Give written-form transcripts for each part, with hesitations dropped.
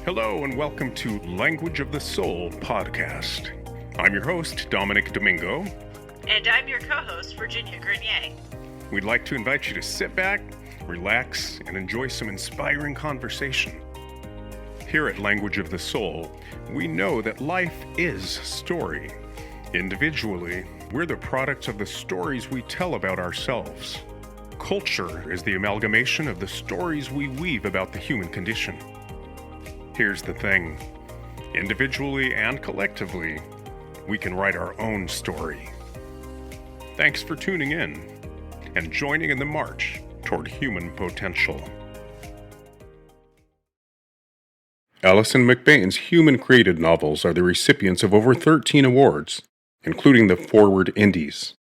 Hello and welcome to Language of the Soul podcast. I'm your host, Dominic Domingo. And I'm your co-host, Virginia Grenier. We'd like to invite you to sit back, relax, and enjoy some inspiring conversation. Here at Language of the Soul, we know that life is story. Individually, we're the products of the stories we tell about ourselves. Culture is the amalgamation of the stories we weave about the human condition. Here's the thing. Individually and collectively, we can write our own story. Thanks for tuning in and joining in the march toward human potential. Alison McBain's human-created novels are the recipients of over 13 awards, including the Forward Indies.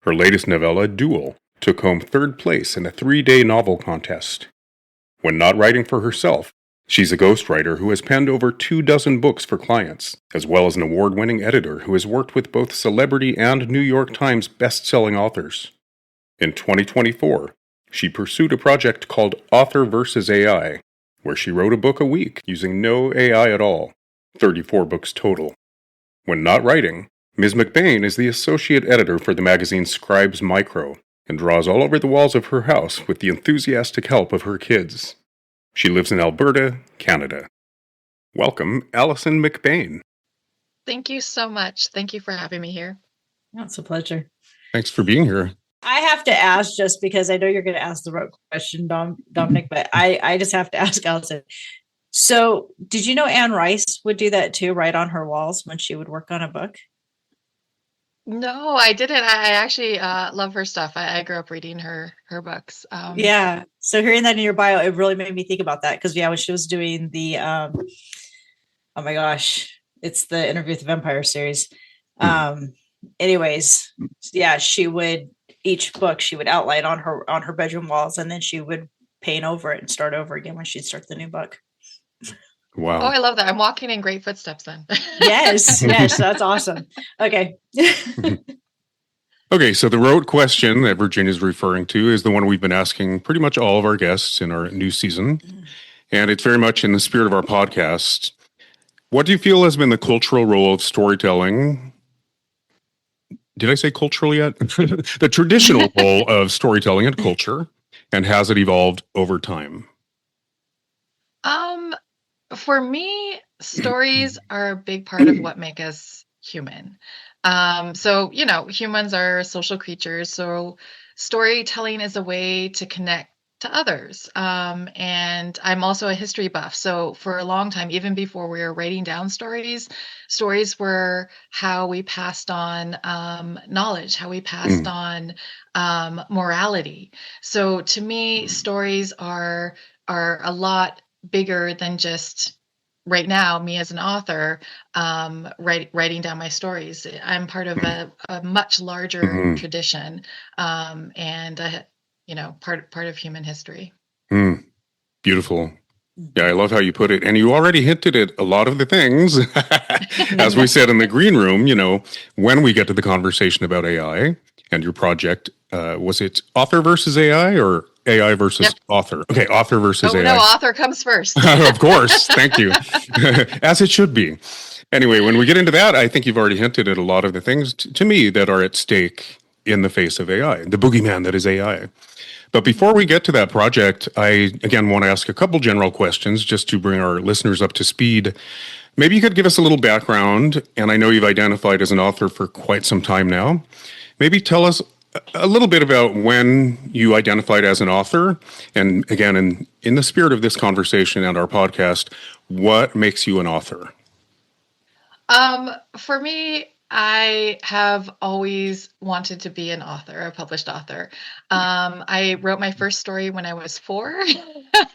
Her latest novella, Duel, took home third place in a 3-day novel contest. When not writing for herself, she's a ghostwriter who has penned over 24 books for clients, as well as an award-winning editor who has worked with both celebrity and New York Times best-selling authors. In 2024, she pursued a project called Author vs. AI, where she wrote a book a week using no AI at all, 34 books total. When not writing, Ms. McBain is the associate editor for the magazine Scribes Micro and draws all over the walls of her house with the enthusiastic help of her kids. She lives in Alberta, Canada. Welcome, Allison McBain. Thank you so much. Thank you for having me here. Oh, it's a pleasure. Thanks for being here. I have to ask, just because I know you're going to ask the right question, Dominic, but I just have to ask Allison. So did you know Anne Rice would do that too, right on her walls when she would work on a book? No, I didn't. I actually love her stuff. I grew up reading her books. Yeah. So hearing that in your bio, it really made me think about that. Because when she was doing the, oh my gosh, it's the Interview with the Vampire series. Anyways, yeah, she would, each book she would outline on her bedroom walls, and then she would paint over it and start over again when she'd start the new book. Wow. Oh, I love that. I'm walking in great footsteps then. Yes, that's awesome. Okay. Okay, so the rote question that Virginia's referring to is the one we've been asking pretty much all of our guests in our new season. And it's very much in the spirit of our podcast. What do you feel has been the cultural role of storytelling? Did I say cultural yet? The traditional role of storytelling and culture, and has it evolved over time? For me, stories are a big part of what make us human. So, humans are social creatures. So storytelling is a way to connect to others. And I'm also a history buff. So for a long time, even before we were writing down stories were how we passed on knowledge, how we passed on morality. So to me, stories are a lot bigger than just right now, me as an author, writing down my stories. I'm part of a much larger tradition, and part of human history. Beautiful. Yeah, I love how you put it. And you already hinted at a lot of the things, as we said in the green room, when we get to the conversation about AI and your project, was it author versus AI or AI versus author? Okay, author versus AI. No, author comes first. Of course. Thank you. As it should be. Anyway, when we get into that, I think you've already hinted at a lot of the things to me that are at stake in the face of AI, the boogeyman that is AI. But before we get to that project, I, again, want to ask a couple general questions just to bring our listeners up to speed. Maybe you could give us a little background, and I know you've identified as an author for quite some time now. Maybe tell us a little bit about when you identified as an author, and again, in the spirit of this conversation and our podcast, what makes you an author? For me, I have always wanted to be an author, a published author. I wrote my first story when I was 4,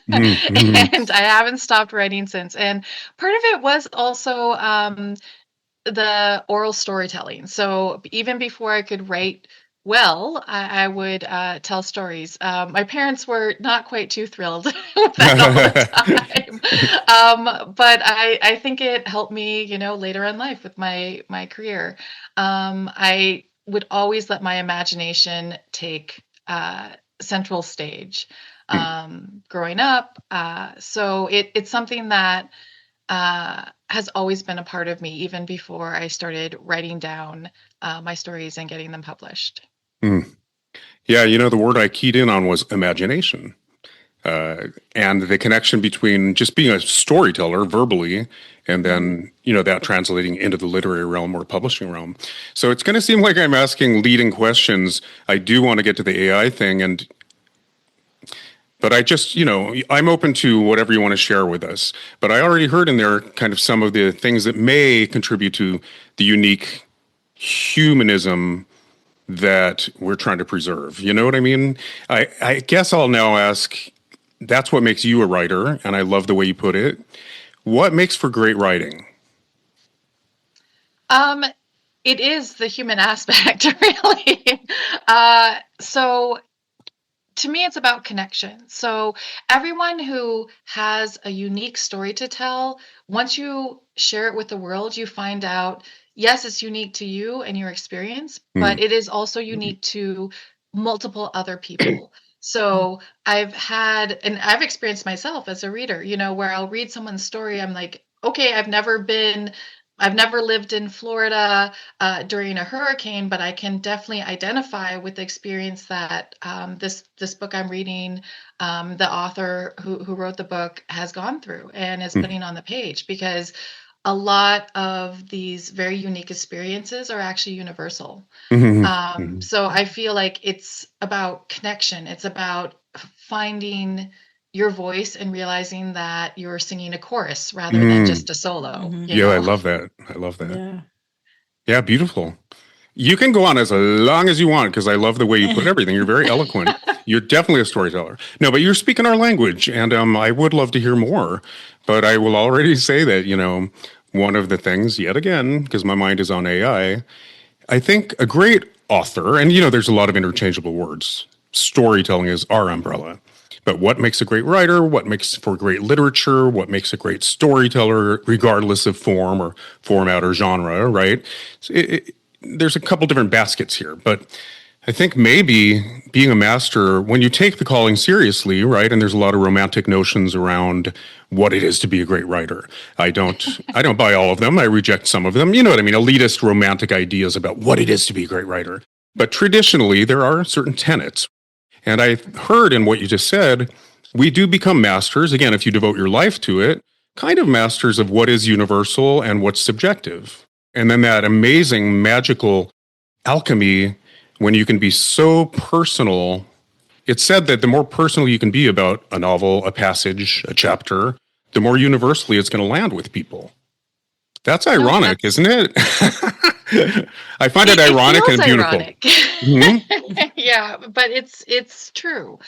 and I haven't stopped writing since. And part of it was also the oral storytelling. So even before I could write well, I would tell stories. My parents were not quite too thrilled with that all the time. But I think it helped me, later in life with my career. I would always let my imagination take central stage growing up. So it's something that has always been a part of me, even before I started writing down my stories and getting them published. Mm. Yeah, the word I keyed in on was imagination. And the connection between just being a storyteller verbally and then, that translating into the literary realm or publishing realm. So it's going to seem like I'm asking leading questions. I do want to get to the AI thing, but I just, I'm open to whatever you want to share with us. But I already heard in there kind of some of the things that may contribute to the unique humanism that we're trying to preserve. You know what I mean? I guess I'll now ask, that's what makes you a writer, and I love the way you put it. What makes for great writing? It is the human aspect, really. So to me, it's about connection. So everyone who has a unique story to tell, once you share it with the world, you find out, yes, it's unique to you and your experience, but it is also unique to multiple other people. So I've experienced myself as a reader, where I'll read someone's story. I'm like, okay, I've never lived in Florida during a hurricane, but I can definitely identify with the experience that this book I'm reading, the author who wrote the book has gone through and is putting on the page, because a lot of these very unique experiences are actually universal. So I feel like it's about connection. It's about finding your voice and realizing that you're singing a chorus rather than just a solo. Yeah, I love that. Yeah. Yeah, beautiful. You can go on as long as you want, because I love the way you put everything. You're very eloquent. You're definitely a storyteller. No, but you're speaking our language, and I would love to hear more. But I will already say that, one of the things, yet again, because my mind is on AI, I think a great author, and, there's a lot of interchangeable words. Storytelling is our umbrella. But what makes a great writer? What makes for great literature? What makes a great storyteller, regardless of form or format or genre, right? So there's a couple different baskets here, but I think maybe being a master, when you take the calling seriously, right? And there's a lot of romantic notions around what it is to be a great writer. I don't buy all of them. I reject some of them. You know what I mean? Elitist romantic ideas about what it is to be a great writer. But traditionally, there are certain tenets. And I heard in what you just said, we do become masters, again, if you devote your life to it, kind of masters of what is universal and what's subjective. And then that amazing, magical alchemy when you can be so personal. It's said that the more personal you can be about a novel, a passage, a chapter, the more universally it's going to land with people. That's ironic, isn't it? I find it ironic and beautiful. Ironic. Yeah, but it's true.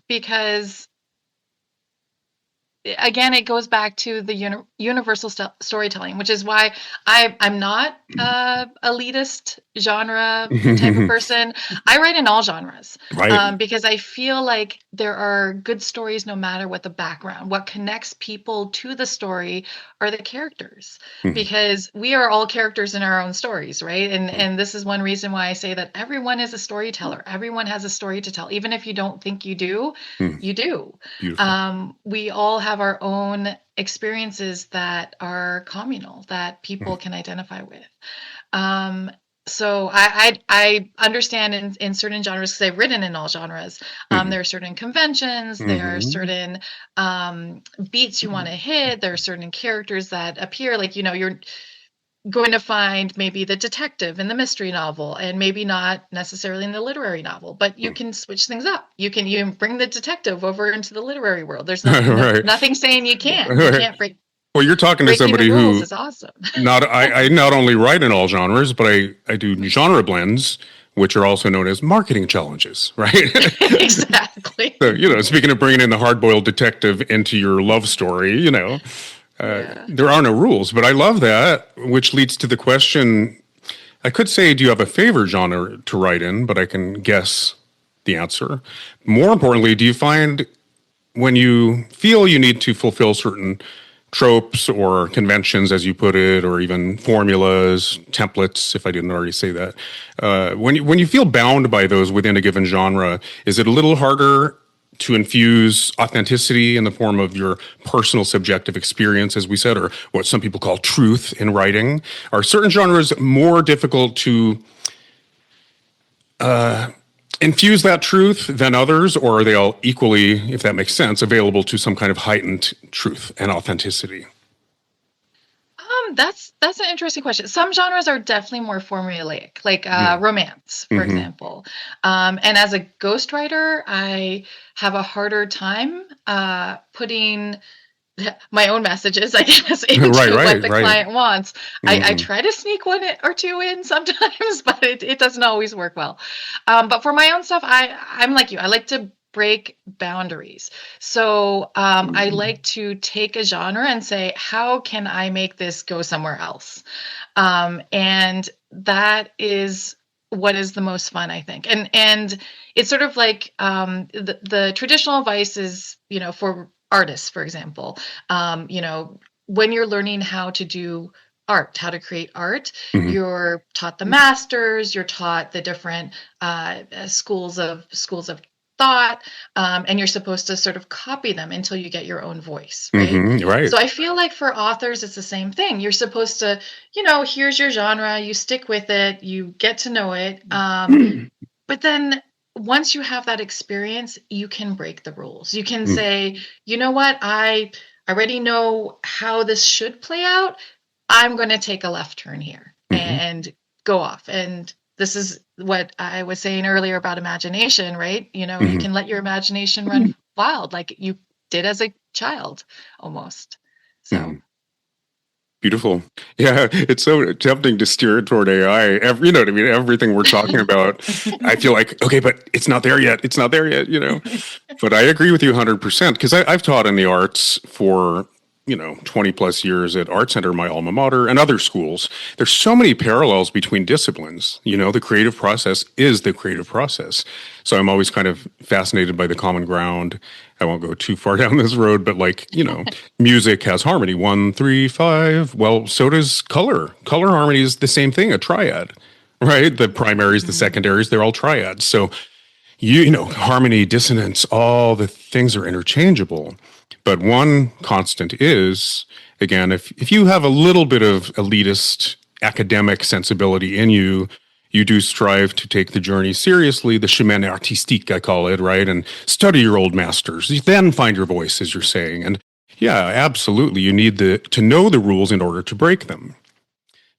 Because again, it goes back to the universal storytelling, which is why I'm not elitist genre type of person. I write in all genres, right. Because I feel like there are good stories no matter what the background. What connects people to the story are the characters, because we are all characters in our own stories, right? And this is one reason why I say that everyone is a storyteller. Everyone has a story to tell, even if you don't think you do. You do. We all have our own experiences that are communal, that people can identify with. So I understand in certain genres, because I've written in all genres, there are certain conventions, there are certain beats you want to hit, there are certain characters that appear, like, you're going to find maybe the detective in the mystery novel and maybe not necessarily in the literary novel, but you can switch things up. You can bring the detective over into the literary world. There's nothing saying you can't. You can't break. Well, you're talking to somebody who is awesome. I not only write in all genres, but I do genre blends, which are also known as marketing challenges, right? Exactly. So, speaking of bringing in the hard-boiled detective into your love story, there are no rules, but I love that, which leads to the question, I could say, do you have a favorite genre to write in, but I can guess the answer. More importantly, do you find when you feel you need to fulfill certain tropes or conventions, as you put it, or even formulas, templates, if I didn't already say that, when you feel bound by those within a given genre, is it a little harder to infuse authenticity in the form of your personal subjective experience, as we said, or what some people call truth in writing? Are certain genres more difficult to infuse that truth than others, or are they all equally, if that makes sense, available to some kind of heightened truth and authenticity? That's an interesting question. Some genres are definitely more formulaic, like romance, for example. And as a ghostwriter, I have a harder time putting my own messages, I guess, into what the client wants. I try to sneak one or two in sometimes, but it doesn't always work well. But for my own stuff, I'm like you. I like to break boundaries. So I like to take a genre and say, how can I make this go somewhere else? And that is what is the most fun, I think. And it's sort of like the traditional advice is, for artists, for example, when you're learning how to do art, how to create art, you're taught the masters, you're taught the different schools of thought, and you're supposed to sort of copy them until you get your own voice, right? Right. So I feel like for authors, it's the same thing. You're supposed to, here's your genre, you stick with it, you get to know it. But then once you have that experience, you can break the rules. You can say, you know what, I already know how this should play out. I'm going to take a left turn here and go off. And this is what I was saying earlier about imagination, right? You can let your imagination run wild like you did as a child almost. So. Beautiful. Yeah, it's so tempting to steer it toward AI. You know what I mean? Everything we're talking about, I feel like, okay, but it's not there yet. It's not there yet, But I agree with you 100% because I've taught in the arts for 20 plus years at Art Center, my alma mater, and other schools. There's so many parallels between disciplines. The creative process is the creative process. So I'm always kind of fascinated by the common ground. I won't go too far down this road, but music has harmony, 1, 3, 5. Well, so does color. Color harmony is the same thing, a triad, right? The primaries, the secondaries, they're all triads. So, harmony, dissonance, all the things are interchangeable. But one constant is, again, if you have a little bit of elitist academic sensibility in you, you do strive to take the journey seriously, the chemin artistique, I call it, right? And study your old masters. You then find your voice, as you're saying. And yeah, absolutely, you need to know the rules in order to break them.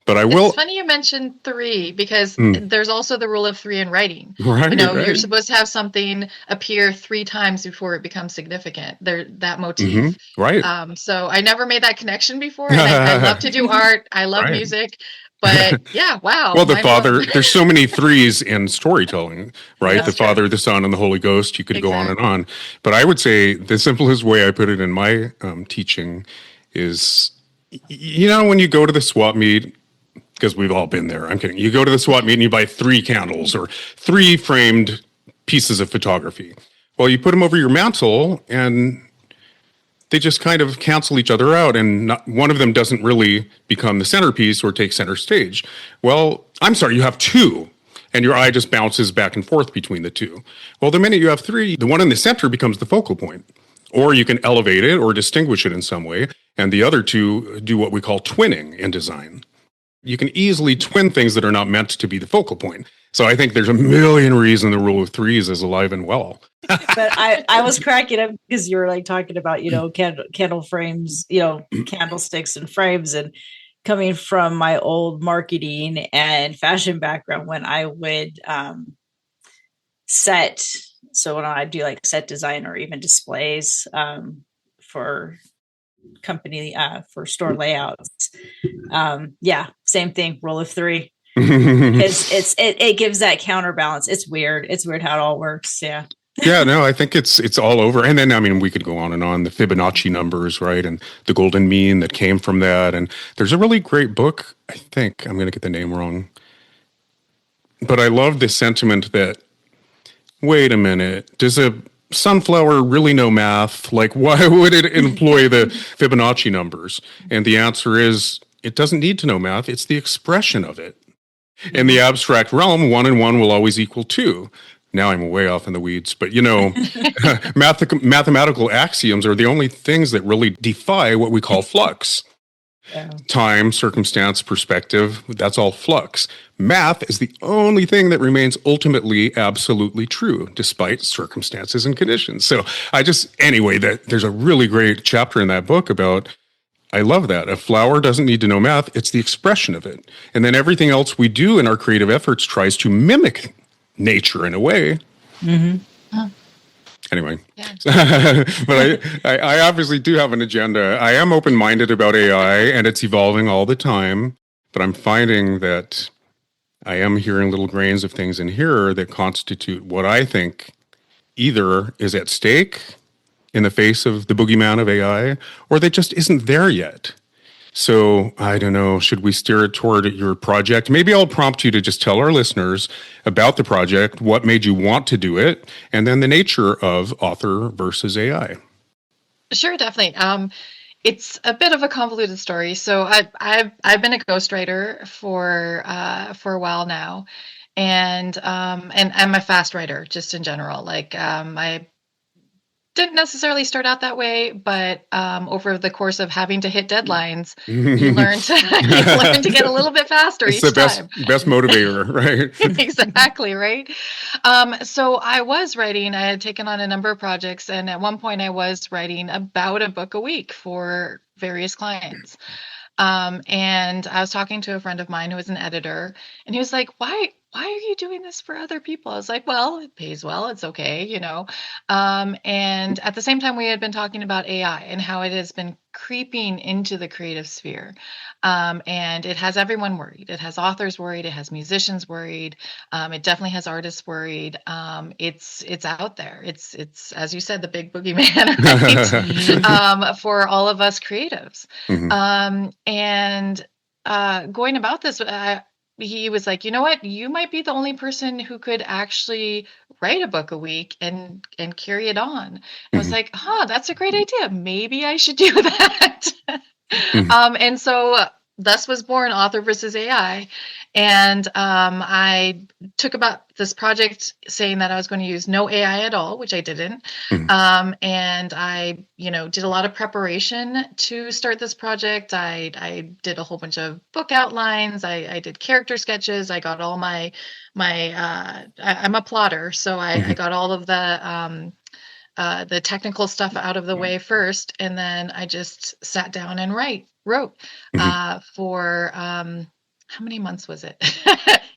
But it's funny you mentioned 3 because there's also the rule of 3 in writing. Right, You're supposed to have something appear 3 times before it becomes significant. That motif. Right. So I never made that connection before. And I love to do art. I love music. But yeah, wow. Well, there's so many 3s in storytelling, right? That's the Father, the Son, and the Holy Ghost. You could go on and on. But I would say the simplest way I put it in my teaching is, when you go to the swap meet, because we've all been there. I'm kidding. You go to the swap meet and you buy 3 candles or 3 framed pieces of photography. Well, you put them over your mantle and they just kind of cancel each other out, and one of them doesn't really become the centerpiece or take center stage. Well, I'm sorry, you have 2, and your eye just bounces back and forth between the 2. Well, the minute you have 3, the one in the center becomes the focal point. Or you can elevate it or distinguish it in some way, and the other 2 do what we call twinning in design. You can easily twin things that are not meant to be the focal point. So I think there's a million reasons the rule of 3s is alive and well. But I was cracking up because you were talking about, candle frames, candlesticks and frames, and coming from my old marketing and fashion background when I would so when I do set design or even displays for company for store layouts, same thing, rule of 3. It gives that counterbalance. It's weird how it all works. Yeah, no, I think it's all over. And then we could go on and on, the Fibonacci numbers, right, and the golden mean that came from that. And there's a really great book, I think I'm going to get the name wrong, but I love the sentiment that, wait a minute, does a sunflower really know math? Why would it employ the Fibonacci numbers? And the answer is, it doesn't need to know math. It's the expression of it. In the abstract realm, 1 and 1 will always equal 2. Now I'm way off in the weeds, but mathematical axioms are the only things that really defy what we call flux. Yeah. Time, circumstance, perspective, that's all flux. Math is the only thing that remains ultimately absolutely true, despite circumstances and conditions. So there's a really great chapter in that book about, I love that. A flower doesn't need to know math, it's the expression of it. And then everything else we do in our creative efforts tries to mimic nature in a way. Anyway, but I obviously do have an agenda. I am open-minded about AI, and it's evolving all the time. But I'm finding that I am hearing little grains of things in here that constitute what I think either is at stake in the face of the boogeyman of AI, or that just isn't there yet. So I don't know, should we steer it toward your project? Maybe I'll prompt you to just tell our listeners about the project, what made you want to do it, and then the nature of author versus AI. Sure, definitely. It's a bit of a convoluted story. So I've been a ghostwriter for a while now, and I'm a fast writer just in general. Like I didn't necessarily start out that way, but over the course of having to hit deadlines, you learn to get a little bit faster It's each the time. best motivator, right? Exactly, right? So I was writing, I had taken on a number of projects, and at one point I was writing about a book a week for various clients. And I was talking to a friend of mine who was an editor, and he was like, why are you doing this for other people? I was like, well, it pays well. It's okay, And at the same time, we had been talking about AI and how it has been creeping into the creative sphere. And it has everyone worried. It has authors worried. It has musicians worried. It definitely has artists worried. It's out there. It's as you said, the big boogeyman, right? For all of us creatives. And going about this, he was like, you know what? You might be the only person who could actually write a book a week and carry it on. I was like, that's a great idea. Maybe I should do that. And so thus was born Author versus AI. And I took about this project saying that I was going to use no AI at all, which I didn't. And I, did a lot of preparation to start this project. I did a whole bunch of book outlines. I did character sketches. I got all my I'm a plotter. So I got all of the technical stuff out of the way first. And then I just sat down and wrote for, how many months was it?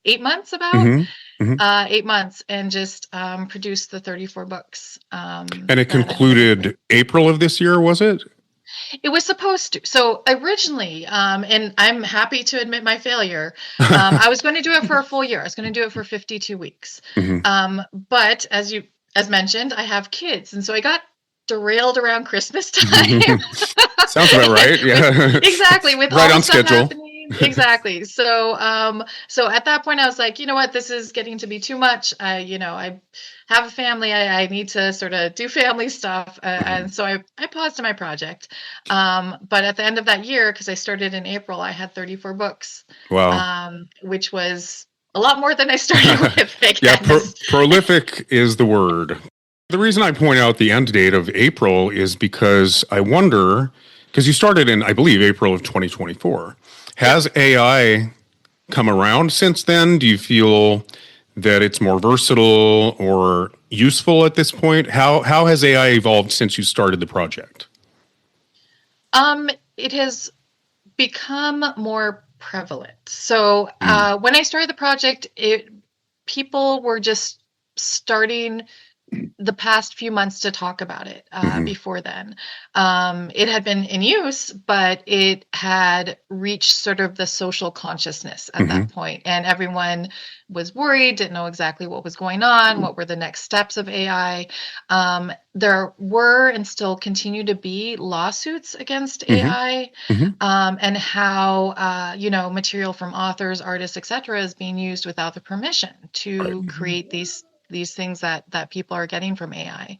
8 months about? 8 months, and just produced the 34 books. And it concluded April of this year, was it? It was supposed to. So originally, and I'm happy to admit my failure, I was going to do it for a full year. I was going to do it for 52 weeks. But as mentioned, I have kids, and so I got derailed around Christmas time. Sounds about right. Yeah. Exactly. With right all on the stuff schedule. Happening. Exactly. So at that point I was like, you know what, this is getting to be too much. I have a family. I need to sort of do family stuff. And so I paused my project. But at the end of that year, because I started in April, I had 34 books. Wow. Which was a lot more than I started with. Yeah, prolific is the word. The reason I point out the end date of April is because I wonder, because you started in, I believe, April of 2024. Has AI come around since then? Do you feel that it's more versatile or useful at this point? How has AI evolved since you started the project? It has become more prevalent. So when I started the project, people were just starting the past few months to talk about it. Before then, it had been in use, but it had reached sort of the social consciousness at that point, and everyone was worried, didn't know exactly what was going on, what were the next steps of AI. There were and still continue to be lawsuits against AI, and how material from authors, artists, etc., is being used without the permission to create these things that people are getting from AI.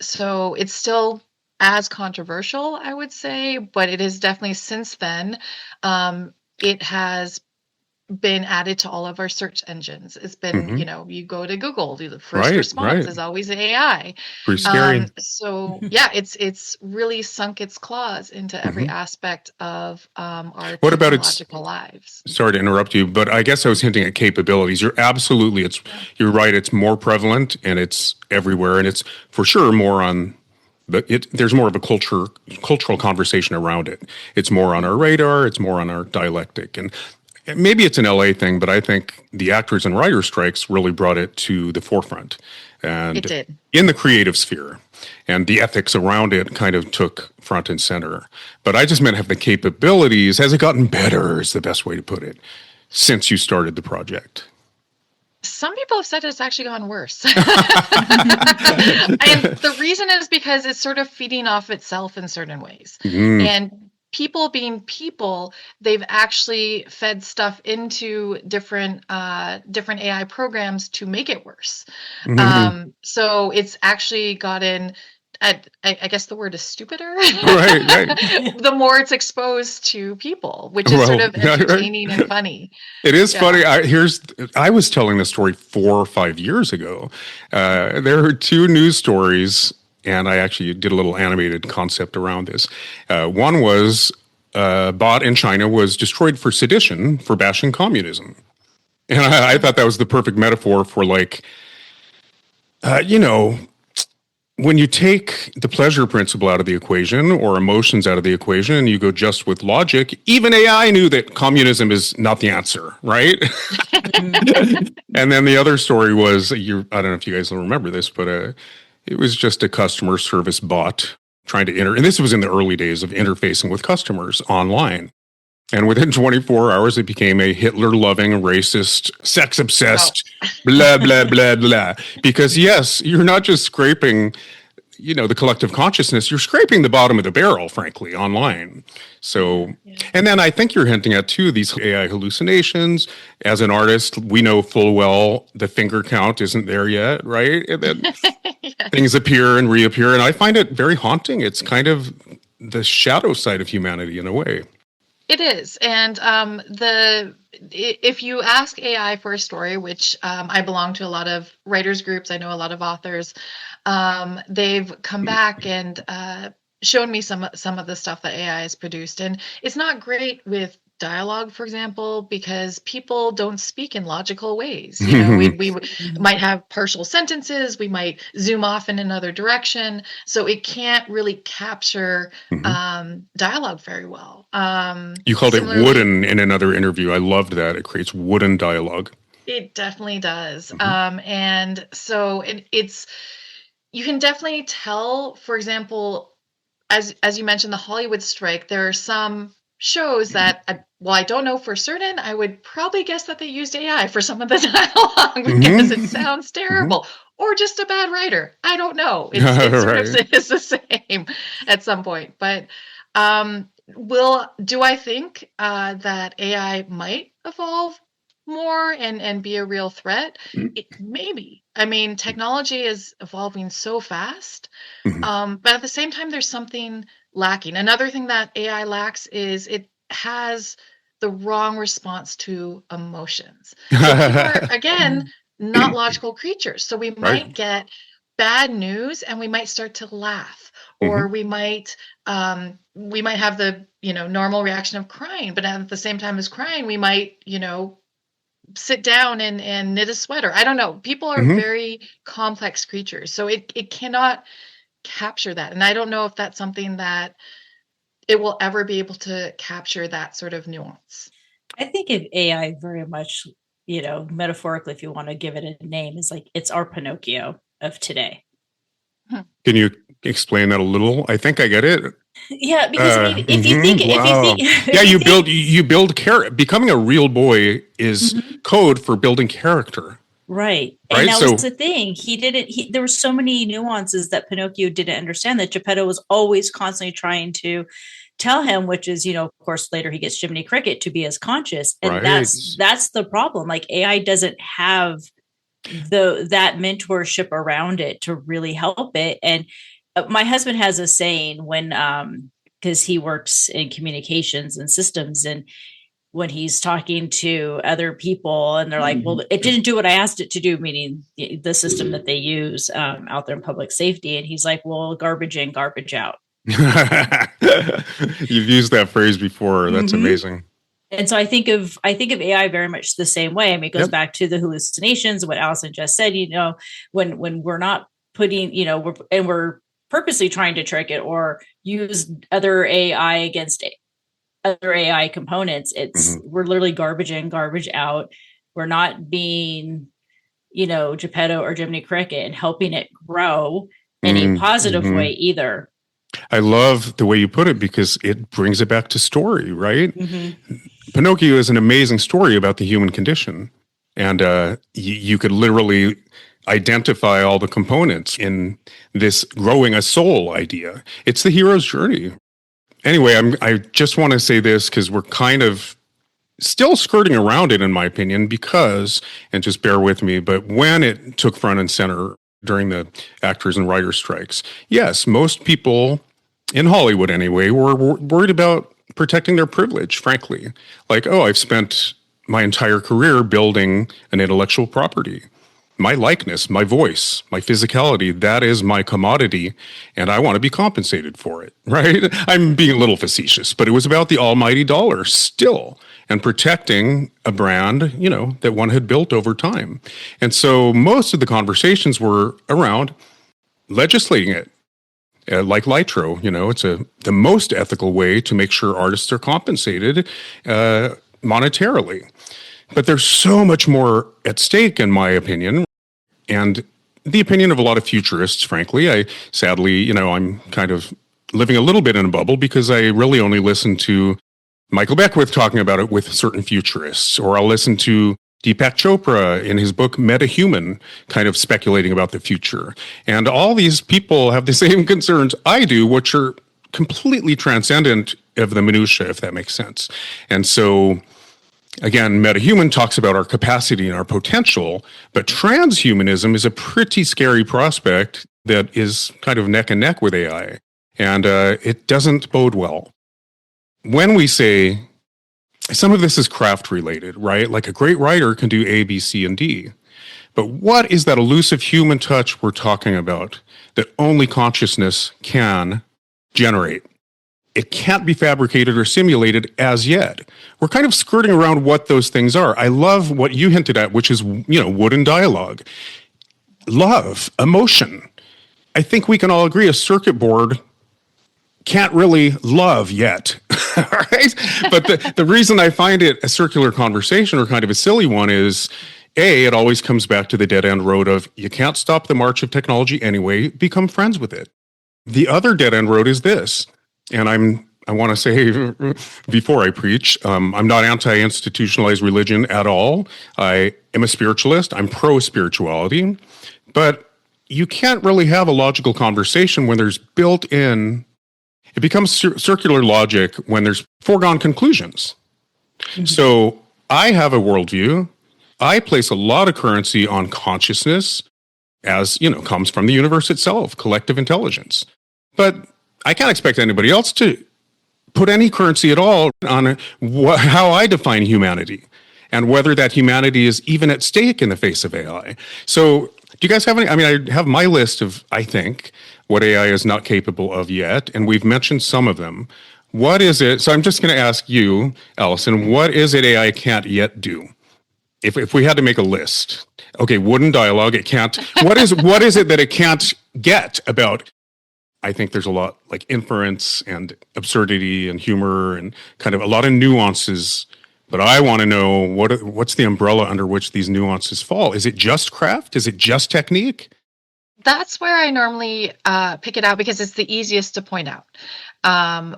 So it's still as controversial, I would say, but it is definitely since then, it has been added to all of our search engines. It's been, you go to Google, the first Right, response right. is always AI. Pretty scary. So yeah, it's really sunk its claws into every aspect of our What about its, technological lives. sorry to interrupt you, but I guess I was hinting at capabilities. You're right, it's more prevalent and it's everywhere, and it's for sure more on there's more of a cultural conversation around it. It's more on our radar, it's more on our dialectic. And maybe it's an LA thing, but I think the actors and writers strikes really brought it to the forefront. And It did. in the creative sphere, and the ethics around it kind of took front and center. But I just meant have the capabilities. Has it gotten better is the best way to put it since you started the project? Some people have said it's actually gone worse. And the reason is because it's sort of feeding off itself in certain ways. And people being people, they've actually fed stuff into different AI programs to make it worse. So it's actually gotten, I guess the word is stupider. Right. The more it's exposed to people, which is sort of entertaining and funny. It is funny. I was telling this story 4 or 5 years ago. There are 2 news stories, and I actually did a little animated concept around this. One was a bot in China was destroyed for sedition for bashing communism. And I thought that was the perfect metaphor for when you take the pleasure principle out of the equation or emotions out of the equation and you go just with logic, even AI knew that communism is not the answer, right? And then the other story was, I don't know if you guys will remember this, but it was just a customer service bot trying to and this was in the early days of interfacing with customers online. And within 24 hours, it became a Hitler-loving, racist, sex-obsessed, blah, blah, blah, blah. Because yes, you're not just scraping, the collective consciousness, you're scraping the bottom of the barrel, frankly, online. So, and then I think you're hinting at, too, these AI hallucinations. As an artist, we know full well the finger count isn't there yet, right? And then things appear and reappear. And I find it very haunting. It's kind of the shadow side of humanity in a way. It is. And if you ask AI for a story, which I belong to a lot of writers groups, I know a lot of authors, they've come back and shown me some of the stuff that AI has produced. And it's not great with dialogue, for example, because people don't speak in logical ways. We might have partial sentences, we might zoom off in another direction, so it can't really capture dialogue very well. You called it wooden in another interview. I loved that. It creates wooden dialogue. It definitely does. And so it's you can definitely tell, for example, as you mentioned, the Hollywood strike, there are some shows that, I don't know for certain. I would probably guess that they used AI for some of the dialogue because it sounds terrible, or just a bad writer. I don't know. It's it's the same at some point. But do I think that AI might evolve more and be a real threat? Maybe. I mean, technology is evolving so fast, but at the same time, there's something lacking. Another thing that AI lacks is it has the wrong response to emotions. So people are, again, not logical creatures. So we might get bad news and we might start to laugh, or we might have the normal reaction of crying, but at the same time as crying, we might sit down and knit a sweater. I don't know. People are very complex creatures, so it cannot capture that. And I don't know if that's something that it will ever be able to capture, that sort of nuance. I think of AI very much, metaphorically, if you want to give it a name, is like it's our Pinocchio of today. Can you explain that a little? I think I get it. Yeah, because if you think, you build character. Becoming a real boy is code for building character. Right. And that was the thing. There were so many nuances that Pinocchio didn't understand, that Geppetto was always constantly trying to tell him, which is, of course, later he gets Jiminy Cricket to be as conscious. And that's the problem. Like, AI doesn't have that mentorship around it to really help it. And my husband has a saying when, because he works in communications and systems, and when he's talking to other people and they're like, well, it didn't do what I asked it to do, meaning the system that they use out there in public safety. And he's like, well, garbage in, garbage out. You've used that phrase before. That's amazing. And so I think of AI very much the same way. I mean, it goes back to the hallucinations, what Allison just said, when we're not putting, we're purposely trying to trick it or use other AI against other AI components. We're literally garbage in, garbage out. We're not being, Geppetto or Jiminy Cricket and helping it grow in a positive way either. I love the way you put it because it brings it back to story, right? Pinocchio is an amazing story about the human condition. And you could literally identify all the components in this growing a soul idea. It's the hero's journey. Anyway, I just want to say this because we're kind of still skirting around it, in my opinion, because, and just bear with me, but when it took front and center during the actors and writers strikes, yes, most people in Hollywood anyway were worried about protecting their privilege, frankly. Like, oh, I've spent my entire career building an intellectual property. My likeness, my voice, my physicality, that is my commodity, and I want to be compensated for it, right? I'm being a little facetious, but it was about the almighty dollar still, and protecting a brand, that one had built over time. And so most of the conversations were around legislating it. Like Litro, it's the most ethical way to make sure artists are compensated monetarily. But there's so much more at stake, in my opinion, and the opinion of a lot of futurists, frankly. Sadly, I'm kind of living a little bit in a bubble because I really only listen to Michael Beckwith talking about it with certain futurists, or I'll listen to Deepak Chopra in his book Metahuman, kind of speculating about the future. And all these people have the same concerns I do, which are completely transcendent of the minutia, if that makes sense. And so, again, Metahuman talks about our capacity and our potential, but transhumanism is a pretty scary prospect that is kind of neck and neck with AI. And it doesn't bode well. When we say, some of this is craft related, right? Like a great writer can do A, B, C, and D. But what is that elusive human touch we're talking about that only consciousness can generate? It can't be fabricated or simulated as yet. We're kind of skirting around what those things are. I love what you hinted at, which is, wooden dialogue. Love, emotion. I think we can all agree a circuit board can't really love yet, right? But the reason I find it a circular conversation or kind of a silly one is, A, it always comes back to the dead end road of you can't stop the march of technology anyway, become friends with it. The other dead end road is this, and I want to say before I preach, I'm not anti-institutionalized religion at all. I am a spiritualist. I'm pro-spirituality, but you can't really have a logical conversation when there's built-in. It becomes circular logic when there's foregone conclusions. So I have a worldview. I place a lot of currency on consciousness as, comes from the universe itself, collective intelligence. But I can't expect anybody else to put any currency at all on how I define humanity and whether that humanity is even at stake in the face of AI. So do you guys have any? I mean, I have my list of, I think, what AI is not capable of yet, and we've mentioned some of them. What is it? So I'm just going to ask you, Allison, what is it AI can't yet do? If we had to make a list, okay, wooden dialogue, it can't. What is it that it can't get about? I think there's a lot like inference and absurdity and humor and kind of a lot of nuances. But I want to know what's the umbrella under which these nuances fall? Is it just craft? Is it just technique? That's where I normally pick it out because it's the easiest to point out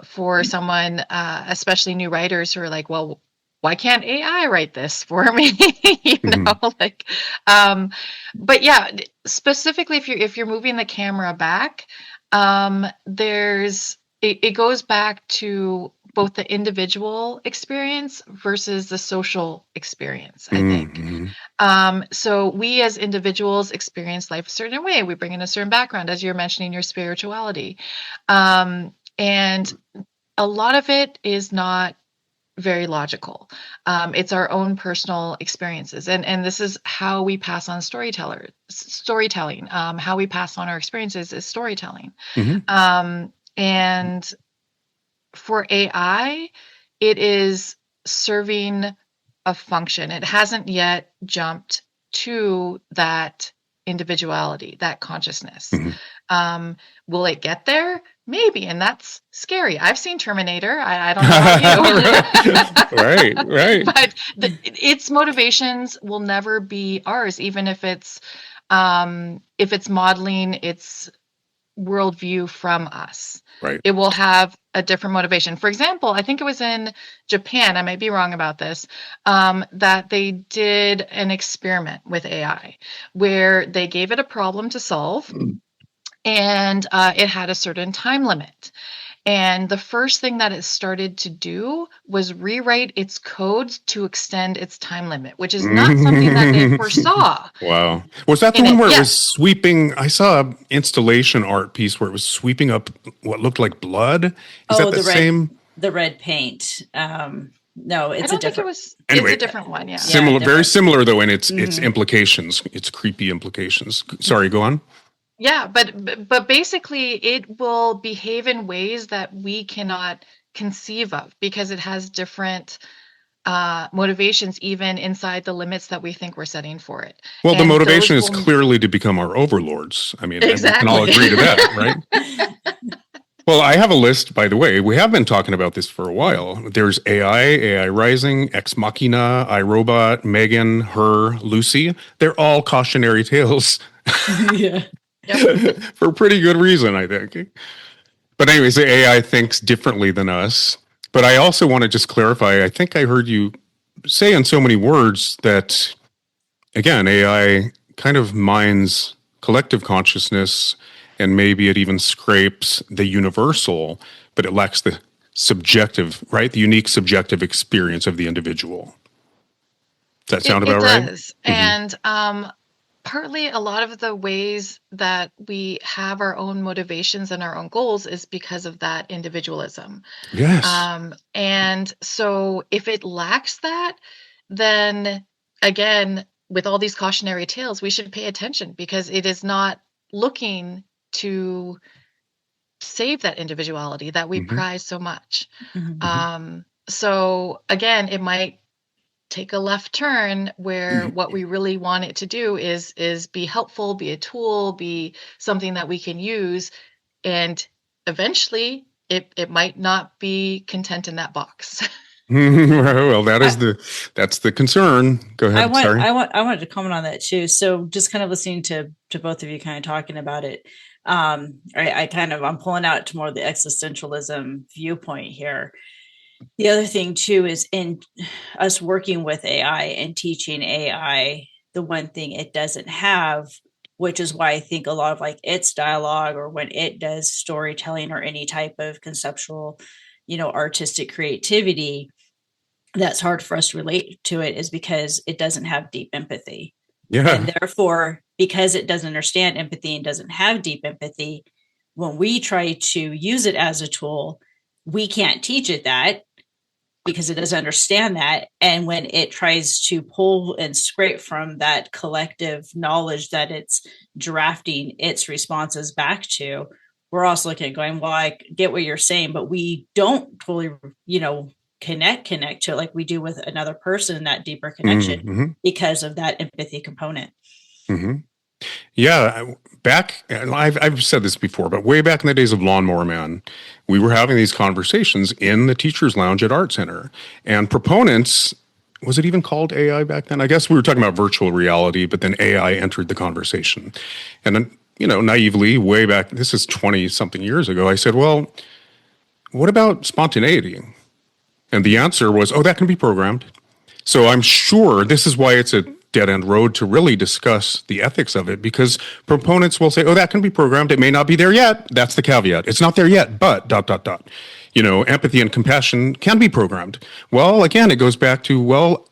for someone, especially new writers who are like, well, why can't AI write this for me? But yeah, specifically if you're moving the camera back, it goes back to both the individual experience versus the social experience, I think. So we as individuals experience life a certain way. We bring in a certain background, as you're mentioning, your spirituality. And a lot of it is not very logical. It's our own personal experiences, and this is how we pass on storytelling. How we pass on our experiences is storytelling. And for AI, it is serving a function. It hasn't yet jumped to that individuality, that consciousness. Will it get there? Maybe, and that's scary. I've seen Terminator. I don't know how you. Right. But its motivations will never be ours, even if it's modeling its worldview from us. Right. It will have a different motivation. For example, I think it was in Japan, I might be wrong about this, that they did an experiment with AI where they gave it a problem to solve, and it had a certain time limit. And the first thing that it started to do was rewrite its code to extend its time limit, which is not something that they foresaw. Wow. Was that the one where it was sweeping? I saw an installation art piece where it was sweeping up what looked like blood. Is that the same? The red paint. No, it's a different. It's Anyway, a different one. Yeah. Similar, very similar though in its implications, its creepy implications. Sorry, go on. Yeah, but basically it will behave in ways that we cannot conceive of because it has different motivations even inside the limits that we think we're setting for it. Well, the motivation is clearly to become our overlords. I mean, exactly. We can all agree to that, right? Well, I have a list, by the way. We have been talking about this for a while. There's AI Rising, Ex Machina, iRobot, Megan, Her, Lucy. They're all cautionary tales. Yeah. Yep. For pretty good reason, I think. But anyways, the AI thinks differently than us. But I also want to just clarify, I think I heard you say in so many words that, again, AI kind of mines collective consciousness, and maybe it even scrapes the universal, but it lacks the subjective, right? The unique subjective experience of the individual. Does that sound about right? It does. And partly a lot of the ways that we have our own motivations and our own goals is because of that individualism. Yes. And so if it lacks that, then again, with all these cautionary tales, we should pay attention because it is not looking to save that individuality that we prize so much. So again, it might take a left turn where what we really want it to do is be helpful, be a tool, be something that we can use, and eventually it might not be content in that box. Well, that's the concern. Go ahead. I wanted to comment on that too. So just kind of listening to both of you kind of talking about it. I'm pulling out to more of the existentialism viewpoint here. The other thing too is in us working with AI and teaching AI, the one thing it doesn't have, which is why I think a lot of like its dialogue or when it does storytelling or any type of conceptual, artistic creativity, that's hard for us to relate to it is because it doesn't have deep empathy. Yeah. And therefore, because it doesn't understand empathy and doesn't have deep empathy, when we try to use it as a tool, we can't teach it that because it doesn't understand that. And when it tries to pull and scrape from that collective knowledge that it's drafting its responses back to, we're also looking at going, well, I get what you're saying, but we don't totally, connect to it like we do with another person in that deeper connection because of that empathy component. Yeah, I've said this before, but way back in the days of Lawnmower Man, we were having these conversations in the teacher's lounge at Art Center, and proponents, was it even called AI back then? I guess we were talking about virtual reality, but then AI entered the conversation. And then, naively, way back, this is 20 something years ago, I said, well, what about spontaneity? And the answer was, that can be programmed. So I'm sure this is why it's a dead-end road to really discuss the ethics of it, because proponents will say, that can be programmed. It may not be there yet. That's the caveat. It's not there yet, but ... Empathy and compassion can be programmed. Well, again, it goes back to,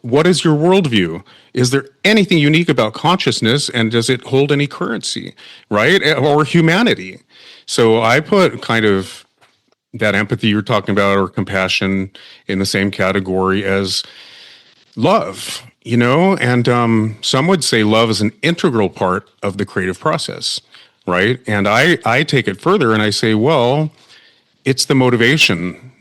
what is your worldview? Is there anything unique about consciousness, and does it hold any currency, right? Or humanity? So I put kind of that empathy you're talking about, or compassion, in the same category as love, and some would say love is an integral part of the creative process, right? And I take it further and I say, well, it's the motivation,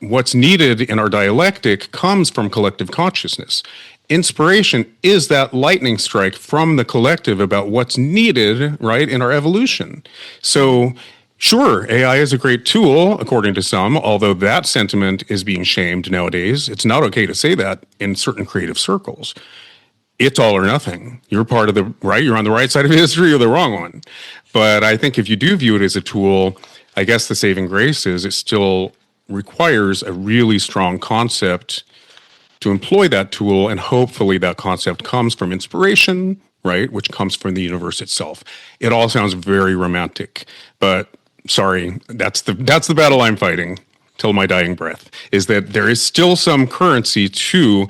what's needed in our dialectic comes from collective consciousness. Inspiration is that lightning strike from the collective about what's needed, right, in our evolution. So sure, AI is a great tool, according to some, although that sentiment is being shamed nowadays. It's not okay to say that in certain creative circles. It's all or nothing. You're part of the right, you're on the right side of history or the wrong one. But I think if you do view it as a tool, I guess the saving grace is it still requires a really strong concept to employ that tool, and hopefully that concept comes from inspiration, right, which comes from the universe itself. It all sounds very romantic, but sorry, that's the battle I'm fighting till my dying breath, is that there is still some currency to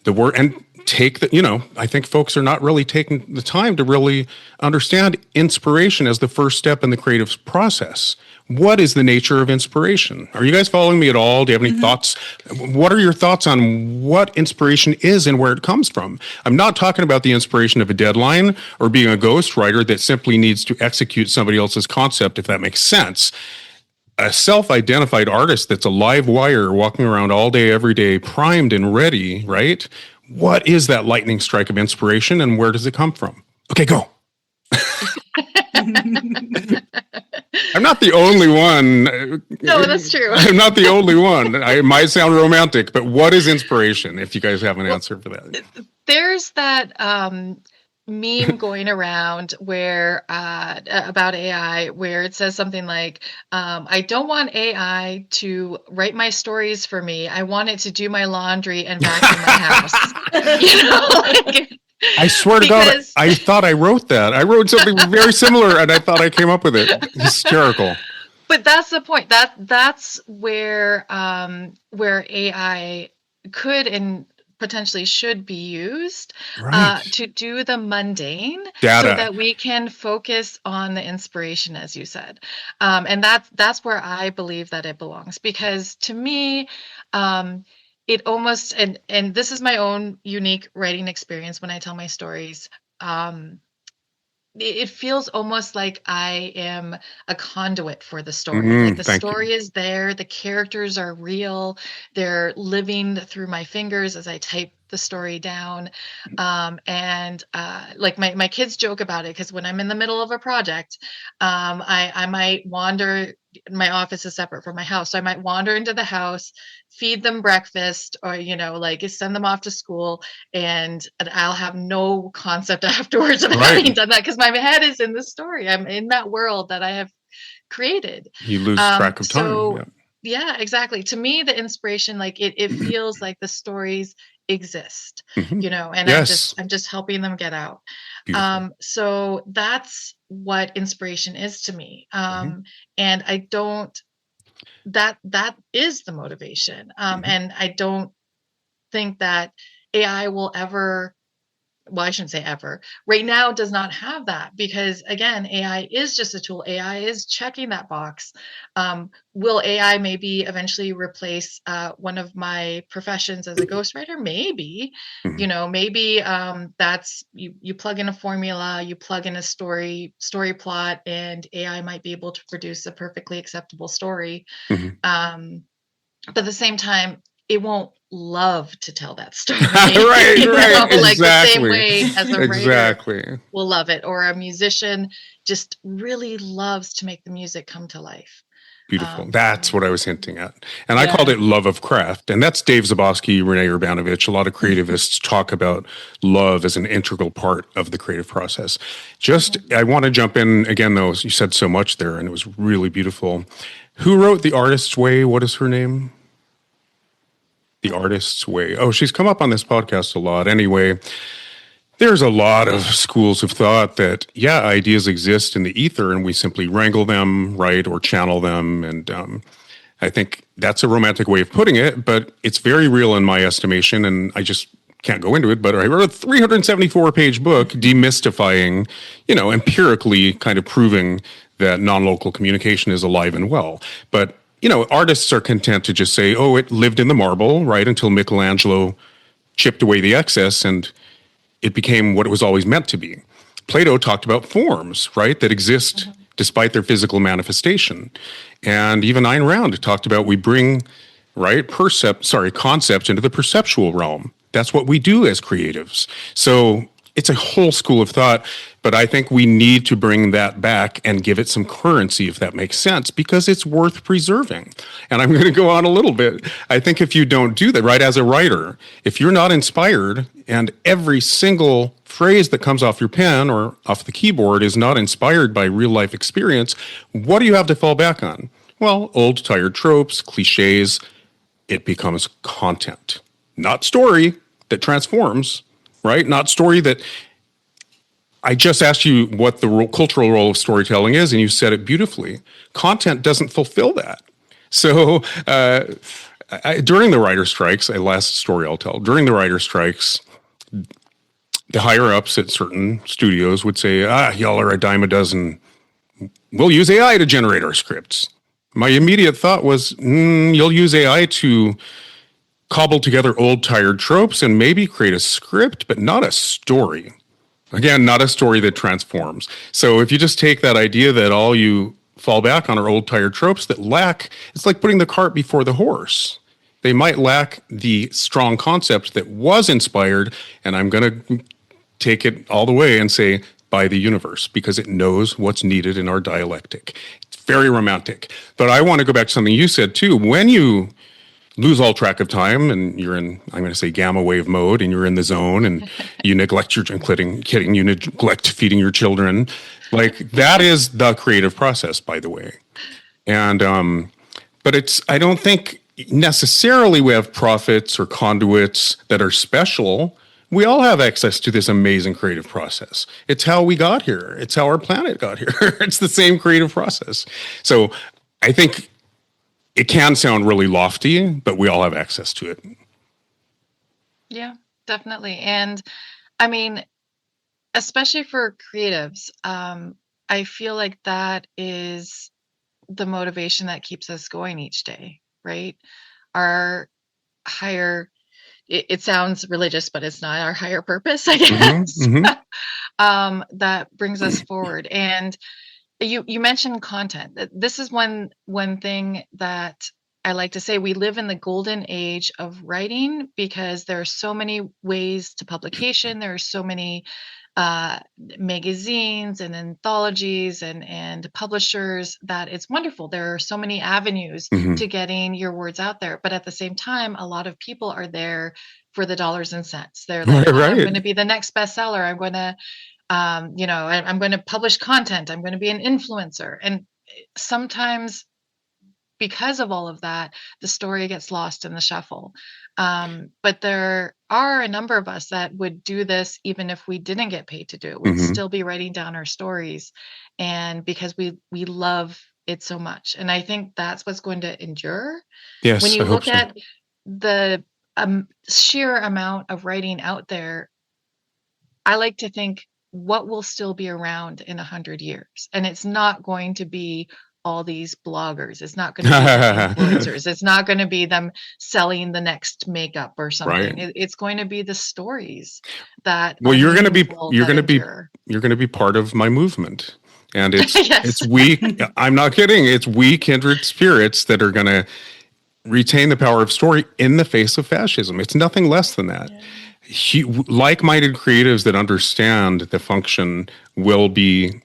the word, and I think folks are not really taking the time to really understand inspiration as the first step in the creative process. What is the nature of inspiration? Are you guys following me at all? Do you have any thoughts? What are your thoughts on what inspiration is and where it comes from? I'm not talking about the inspiration of a deadline or being a ghostwriter that simply needs to execute somebody else's concept, if that makes sense. A self-identified artist that's a live wire walking around all day, every day, primed and ready, right? What is that lightning strike of inspiration and where does it come from? Okay, go. I'm not the only one. No, that's true. I'm not the only one. I might sound romantic, but what is inspiration, if you guys have an answer for that? There's that meme going around where about AI, where it says something like, I don't want AI to write my stories for me. I want it to do my laundry and vacuum my house. I swear to God, I thought I wrote that. I wrote something very similar, and I thought I came up with it. Hysterical. But that's the point. That's where AI could and potentially should be used to do the mundane, data, so that we can focus on the inspiration, as you said. And that's where I believe that it belongs, because to me, it almost, and this is my own unique writing experience when I tell my stories, it feels almost like I am a conduit for the story. Like the story is there, the characters are real, they're living through my fingers as I type the story down. And like my kids joke about it, because when I'm in the middle of a project, I might wander. My office is separate from my house, so I might wander into the house, feed them breakfast, or like send them off to school, and I'll have no concept afterwards of having done that, because my head is in the story. I'm in that world that I have created. You lose track of time. So, yeah, exactly. To me, the inspiration, like it feels like the stories exist, and yes. I'm just helping them get out. So that's what inspiration is to me. And I don't, that is the motivation. And I don't think that AI will ever, well, I shouldn't say ever, right now does not have that, because again, AI is just a tool. AI is checking that box. Will AI maybe eventually replace one of my professions as a ghostwriter? Maybe, maybe that's, you plug in a formula, you plug in a story plot, and AI might be able to produce a perfectly acceptable story. But at the same time, it won't love to tell that story. right. Like exactly. the same way as a exactly. writer will love it, or a musician just really loves to make the music come to life. Beautiful. That's what I was hinting at. And I called it love of craft. And that's Dave Zabosky, Renee Urbanovich. A lot of creativists talk about love as an integral part of the creative process. I want to jump in again, though. You said so much there, and it was really beautiful. Who wrote The Artist's Way? What is her name? The Artist's Way. Oh, she's come up on this podcast a lot. Anyway, there's a lot of schools of thought that, ideas exist in the ether and we simply wrangle them, right, or channel them. And I think that's a romantic way of putting it, but it's very real in my estimation, and I just can't go into it. But I wrote a 374-page book demystifying, empirically kind of proving that non-local communication is alive and well. But, artists are content to just say, oh, it lived in the marble, right, until Michelangelo chipped away the excess and it became what it was always meant to be. Plato talked about forms, right, that exist despite their physical manifestation. And even Ayn Rand talked about we bring, right, concepts into the perceptual realm. That's what we do as creatives. So it's a whole school of thought, but I think we need to bring that back and give it some currency, if that makes sense, because it's worth preserving. And I'm going to go on a little bit. I think if you don't do that, right, as a writer, if you're not inspired and every single phrase that comes off your pen or off the keyboard is not inspired by real life experience, what do you have to fall back on? Well, old tired tropes, cliches. It becomes content, not story that transforms, right? Not story that... I just asked you what the cultural role of storytelling is, and you said it beautifully. Content doesn't fulfill that. So during the writer strikes, a last story I'll tell, during the writer strikes, the higher-ups at certain studios would say, y'all are a dime a dozen. We'll use AI to generate our scripts. My immediate thought was, you'll use AI to cobble together old, tired tropes and maybe create a script, but not a story. Again, not a story that transforms. So if you just take that idea that all you fall back on are old, tired tropes that lack, it's like putting the cart before the horse. They might lack the strong concept that was inspired, and I'm going to take it all the way and say, by the universe, because it knows what's needed in our dialectic. It's very romantic. But I want to go back to something you said too. When you lose all track of time and you're in, I'm going to say, gamma wave mode, and you're in the zone and you neglect your kidding, you neglect feeding your children. Like, that is the creative process, by the way. And, but I don't think necessarily we have prophets or conduits that are special. We all have access to this amazing creative process. It's how we got here. It's how our planet got here. It's the same creative process. So I think it can sound really lofty, but we all have access to it. Yeah, definitely. And I mean, especially for creatives, I feel like that is the motivation that keeps us going each day, right? Our higher, it sounds religious, but it's not, our higher purpose, I guess, that brings us forward. And you mentioned content. This is one thing that I like to say. We live in the golden age of writing because there are so many ways to publication. There are so many magazines and anthologies and publishers that it's wonderful. There are so many avenues to getting your words out there. But at the same time, a lot of people are there for the dollars and cents. They're like, I'm going to be the next bestseller. I'm going to I'm going to publish content. I'm going to be an influencer. And sometimes because of all of that, the story gets lost in the shuffle. But there are a number of us that would do this even if we didn't get paid to do it. We'd still be writing down our stories, and because we love it so much. And I think that's what's going to endure. Yes, when you I look hope so. at the sheer amount of writing out there, I like to think what will still be around in 100 years. And it's not going to be all these bloggers. It's not going to be influencers. It's not going to be them selling the next makeup or something. Right. It's going to be the stories that. Well, you're going to be part of my movement, and it's it's weak. I'm not kidding. It's we kindred spirits that are going to retain the power of story in the face of fascism. It's nothing less than that. Yeah. Like-minded creatives that understand the function will be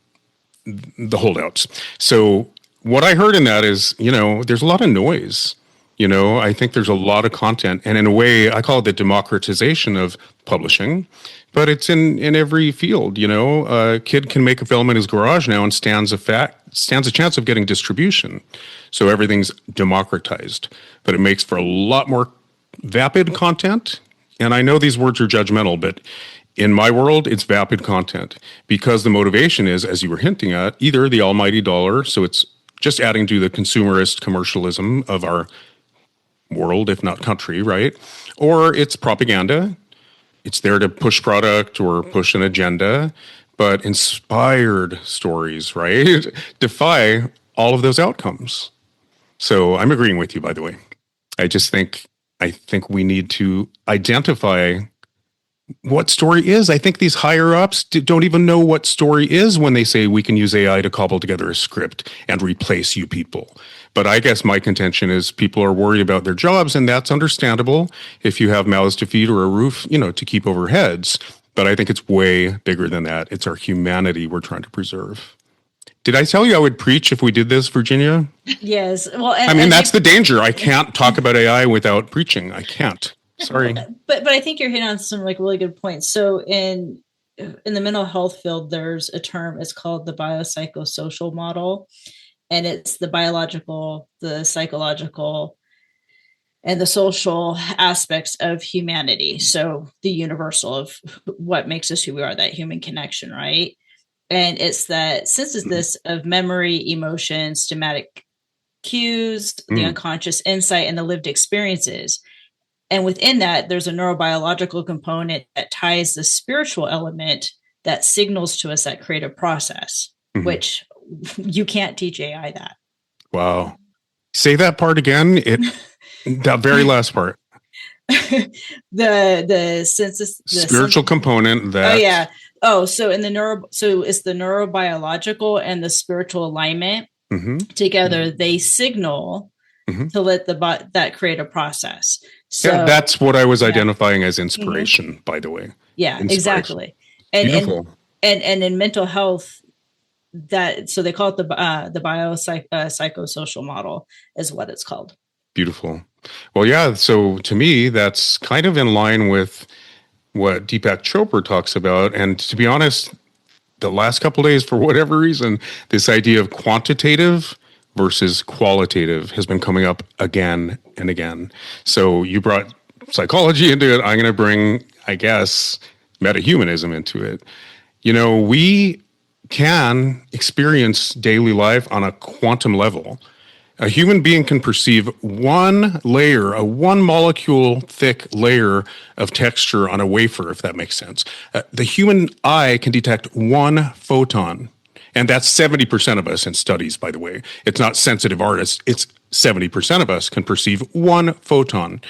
the holdouts. So what I heard in that is, there's a lot of noise. I think there's a lot of content, and in a way, I call it the democratization of publishing, but it's in every field. A kid can make a film in his garage now and stands a chance of getting distribution. So everything's democratized, but it makes for a lot more vapid content. And I know these words are judgmental, but in my world, it's vapid content because the motivation is, as you were hinting at, either the almighty dollar, so it's just adding to the consumerist commercialism of our world, if not country, right? Or it's propaganda. It's there to push product or push an agenda. but inspired stories, right, defy all of those outcomes. So I'm agreeing with you, by the way. I think we need to identify what story is. I think these higher ups don't even know what story is when they say we can use AI to cobble together a script and replace you people. But I guess my contention is people are worried about their jobs, and that's understandable if you have mouths to feed or a roof, to keep over heads. But I think it's way bigger than that. It's our humanity we're trying to preserve. Did I tell you I would preach if we did this, Virginia? Yes. Well, I mean, that's the danger. I can't talk about AI without preaching. I can't. Sorry. But I think you're hitting on some like really good points. So in the mental health field, there's a term, it's called the biopsychosocial model. And it's the biological, the psychological, and the social aspects of humanity. So the universal of what makes us who we are, that human connection, right? And it's that synthesis of memory, emotion, somatic cues, the unconscious insight, and the lived experiences. And within that, there's a neurobiological component that ties the spiritual element that signals to us that creative process, which you can't teach AI that. Wow. Say that part again. That very last part. the synthesis, the spiritual component that. Oh yeah. Oh, so in the so it's the neurobiological and the spiritual alignment together. They signal to let that create a process. So yeah, that's what I was identifying as inspiration, by the way. Yeah, exactly. And beautiful. And in mental health, so they call it the psychosocial model is what it's called. Beautiful. Well, yeah. So to me, that's kind of in line with what Deepak Chopra talks about. And to be honest, the last couple of days, for whatever reason, this idea of quantitative versus qualitative has been coming up again and again. So you brought psychology into it. I'm going to bring, I guess, metahumanism into it. We can experience daily life on a quantum level. A human being can perceive one layer, a one molecule thick layer of texture on a wafer, if that makes sense. The human eye can detect one photon. And that's 70% of us in studies, by the way. It's not sensitive artists. It's 70% of us can perceive one photon.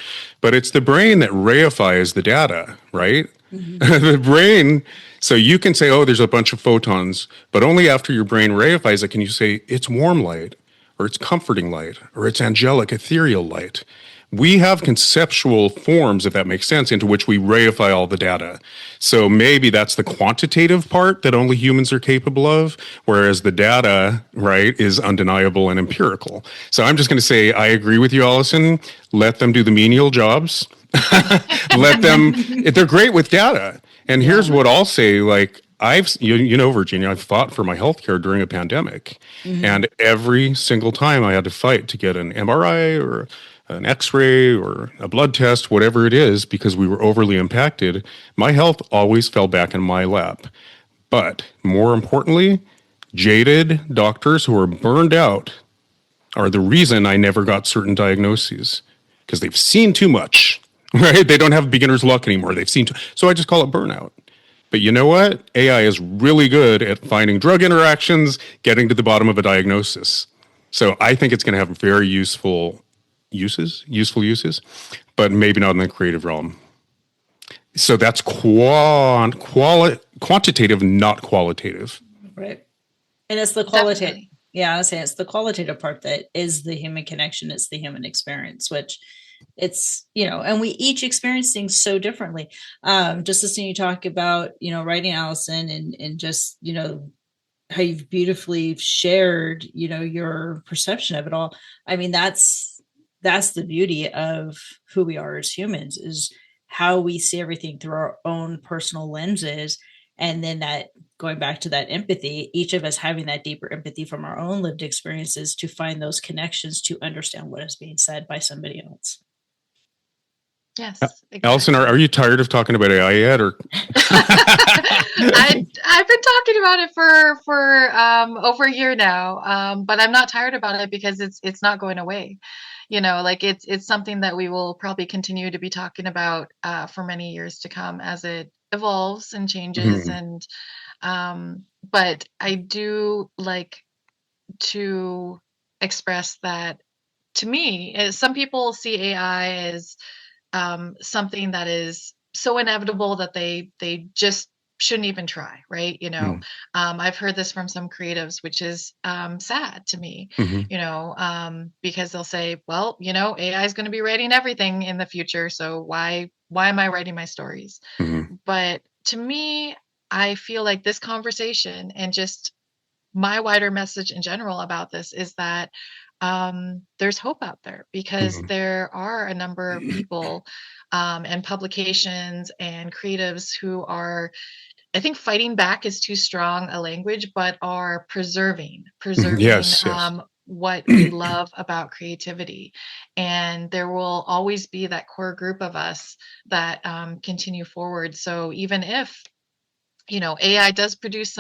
But it's the brain that reifies the data, right? The brain, so you can say, oh, there's a bunch of photons, but only after your brain reifies it can you say it's warm light, or it's comforting light, or it's angelic, ethereal light. We have conceptual forms, if that makes sense, into which we reify all the data. So maybe that's the quantitative part that only humans are capable of, whereas the data, right, is undeniable and empirical. So I'm just going to say, I agree with you, Allison. Let them do the menial jobs. They're great with data. And here's what I'll say, Virginia, I've fought for my healthcare during a pandemic. And every single time I had to fight to get an MRI or an x-ray or a blood test, whatever it is, because we were overly impacted, my health always fell back in my lap. But more importantly, jaded doctors who are burned out are the reason I never got certain diagnoses, because they've seen too much, right? They don't have beginner's luck anymore. So I just call it burnout. But you know what? AI is really good at finding drug interactions, getting to the bottom of a diagnosis. So I think it's going to have very useful uses, but maybe not in the creative realm. So that's quantitative, not qualitative. Right. And it's the qualitative. Yeah, I was saying it's the qualitative part that is the human connection. It's the human experience, which it's, and we each experience things so differently. Just listening you talk about, writing Allison and just, how you've beautifully shared, your perception of it all. I mean, that's the beauty of who we are as humans, is how we see everything through our own personal lenses. And then that going back to that empathy, each of us having that deeper empathy from our own lived experiences to find those connections to understand what is being said by somebody else. Yes. Exactly. Allison, are you tired of talking about AI yet? Or I've been talking about it for over a year now, but I'm not tired about it because it's not going away. It's something that we will probably continue to be talking about for many years to come as it evolves and changes, and but I do like to express that, to me, some people see AI as something that is so inevitable that they just shouldn't even try, right? I've heard this from some creatives, which is sad to me, because they'll say, well, AI is going to be writing everything in the future, so why am I writing my stories? But to me, I feel like this conversation and just my wider message in general about this is that there's hope out there, because there are a number of people and publications and creatives who are, I think fighting back is too strong a language, but are preserving Yes. what we love about creativity. And there will always be that core group of us that continue forward. So even if AI does produce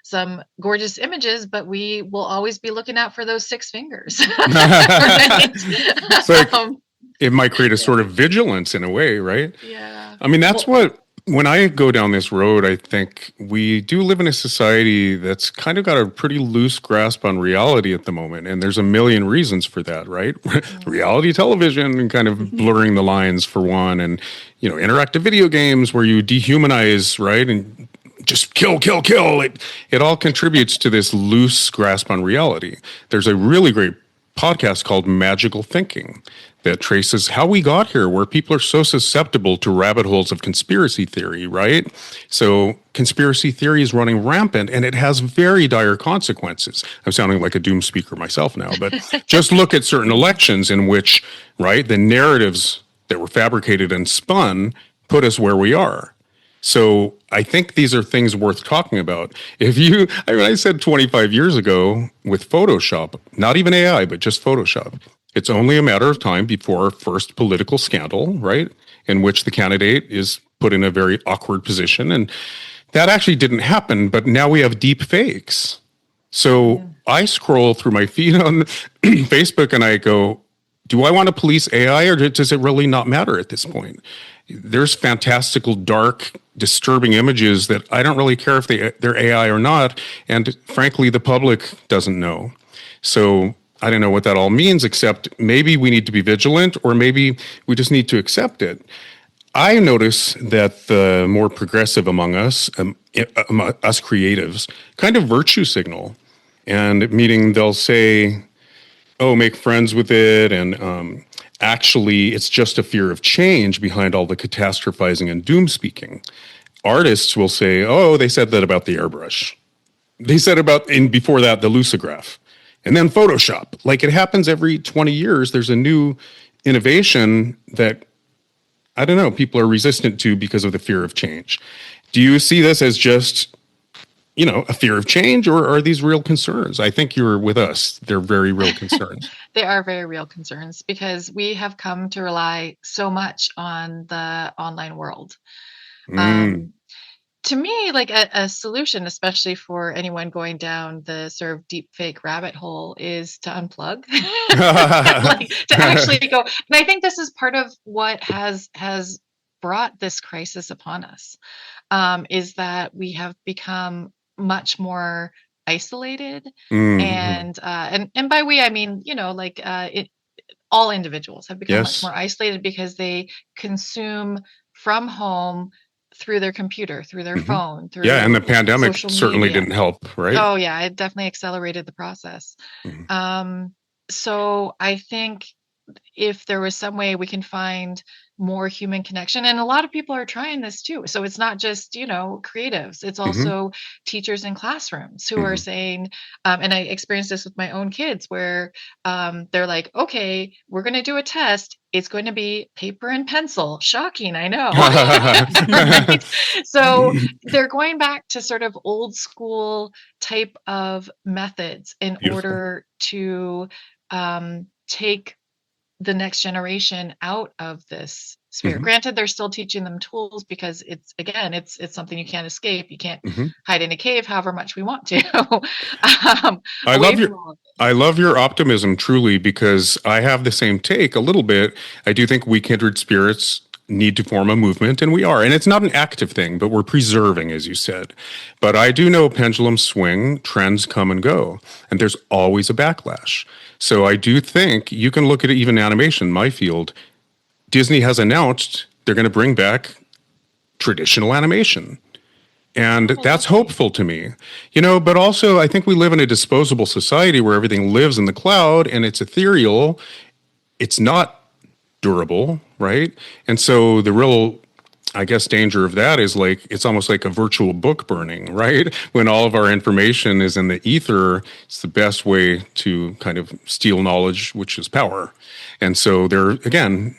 some gorgeous images, but we will always be looking out for those six fingers. Right? It's like it might create a sort of vigilance in a way, right? Yeah. I mean, that's when I go down this road, I think we do live in a society that's kind of got a pretty loose grasp on reality at the moment. And there's a million reasons for that, right? Reality television and kind of blurring the lines for one. And, interactive video games where you dehumanize, right? And just kill. It all contributes to this loose grasp on reality. There's a really great podcast called Magical Thinking that traces how we got here, where people are so susceptible to rabbit holes of conspiracy theory, right? So conspiracy theory is running rampant, and it has very dire consequences. I'm sounding like a doom speaker myself now, but just look at certain elections in which, right, the narratives that were fabricated and spun put us where we are. So I think these are things worth talking about. I said 25 years ago with Photoshop, not even AI, but just Photoshop, it's only a matter of time before our first political scandal, right, in which the candidate is put in a very awkward position. And that actually didn't happen, but now we have deep fakes. So I scroll through my feed on Facebook and I go, do I want to police AI, or does it really not matter at this point? There's fantastical, dark, disturbing images that I don't really care if they're AI or not. And frankly, the public doesn't know. So I don't know what that all means, except maybe we need to be vigilant, or maybe we just need to accept it. I notice that the more progressive among us creatives, kind of virtue signal. And meaning they'll say, oh, make friends with it, and actually, it's just a fear of change behind all the catastrophizing and doom speaking. Artists will say, oh, they said that about the airbrush. They said before that, the Lucograph. And then Photoshop. Like, it happens every 20 years. There's a new innovation that, I don't know, people are resistant to because of the fear of change. Do you see this as just, a fear of change, or are these real concerns? I think you're with us. They're very real concerns. They are very real concerns, because we have come to rely so much on the online world. To me, like a solution, especially for anyone going down the sort of deep fake rabbit hole, is to unplug, like to actually go. And I think this is part of what has brought this crisis upon us, is that we have become much more isolated, and by we, I mean, all individuals have become much more isolated because they consume from home, through their computer, through their phone, through and the pandemic certainly didn't help, right? Oh yeah, it definitely accelerated the process. So I think if there was some way we can find more human connection, and a lot of people are trying this too. So it's not just, creatives, it's also teachers in classrooms who are saying, and I experienced this with my own kids, where they're like, okay, we're going to do a test. It's going to be paper and pencil. Shocking, I know. Right? So they're going back to sort of old school type of methods in order to take the next generation out of this sphere. Granted, they're still teaching them tools, because it's something you can't escape. You can't hide in a cave however much we want to. I love your optimism, truly, because I have the same take a little bit. I do think we kindred spirits need to form a movement, and we are. And it's not an active thing, but we're preserving, as you said. But I do know pendulums swing, trends come and go, and there's always a backlash. So I do think you can look at it, even animation, my field. Disney has announced they're going to bring back traditional animation. And that's hopeful to me, but also I think we live in a disposable society where everything lives in the cloud and it's ethereal. It's not durable, right? And so the real, I guess, danger of that is like, it's almost like a virtual book burning, right? When all of our information is in the ether, it's the best way to kind of steal knowledge, which is power. And so there, again,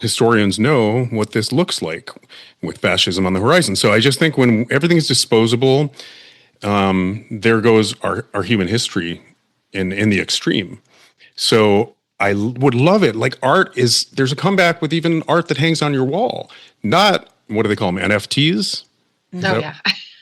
historians know what this looks like with fascism on the horizon. So I just think when everything is disposable, there goes our human history in the extreme. So I would love it. Like there's a comeback with even art that hangs on your wall. Not, what do they call them, NFTs? Yeah.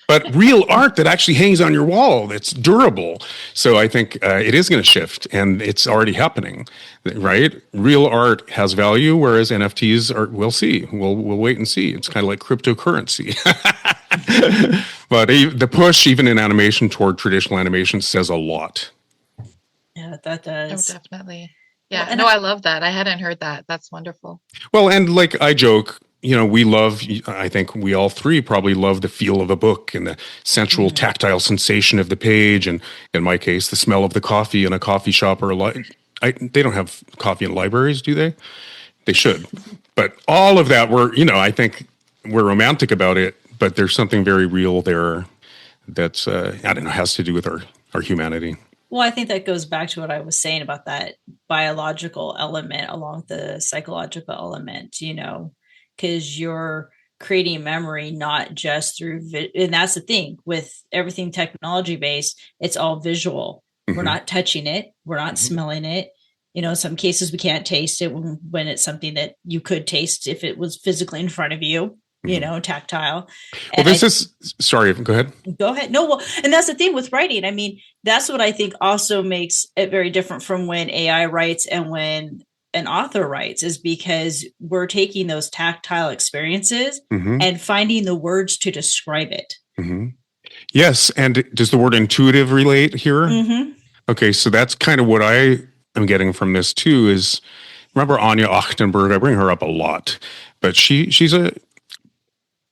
But real art that actually hangs on your wall, that's durable. So I think it is going to shift, and it's already happening, right? Real art has value, whereas NFTs are, we'll see. We'll wait and see. It's kind of like cryptocurrency. But the push, even in animation, toward traditional animation says a lot. Yeah, that does. Oh, definitely. Yeah, well, no, I love that. I hadn't heard that. That's wonderful. Well, and like I joke, we love, I think we all three probably love the feel of a book and the sensual tactile sensation of the page. And in my case, the smell of the coffee in a coffee shop or they don't have coffee in libraries, do they? They should. But all of that, I think we're romantic about it, but there's something very real there that's, has to do with our humanity. Well, I think that goes back to what I was saying about that biological element along the psychological element, because you're creating memory not just through and that's the thing with everything technology based, it's all visual. We're not touching it, we're not smelling it. In some cases we can't taste it when it's something that you could taste if it was physically in front of you, tactile. Well, sorry, go ahead. Go ahead. No, well, and that's the thing with writing. I mean, that's what I think also makes it very different from when AI writes and when an author writes, is because we're taking those tactile experiences and finding the words to describe it. Yes. And does the word intuitive relate here? Okay. So that's kind of what I am getting from this too, is remember Anya Achtenberg? I bring her up a lot, but she's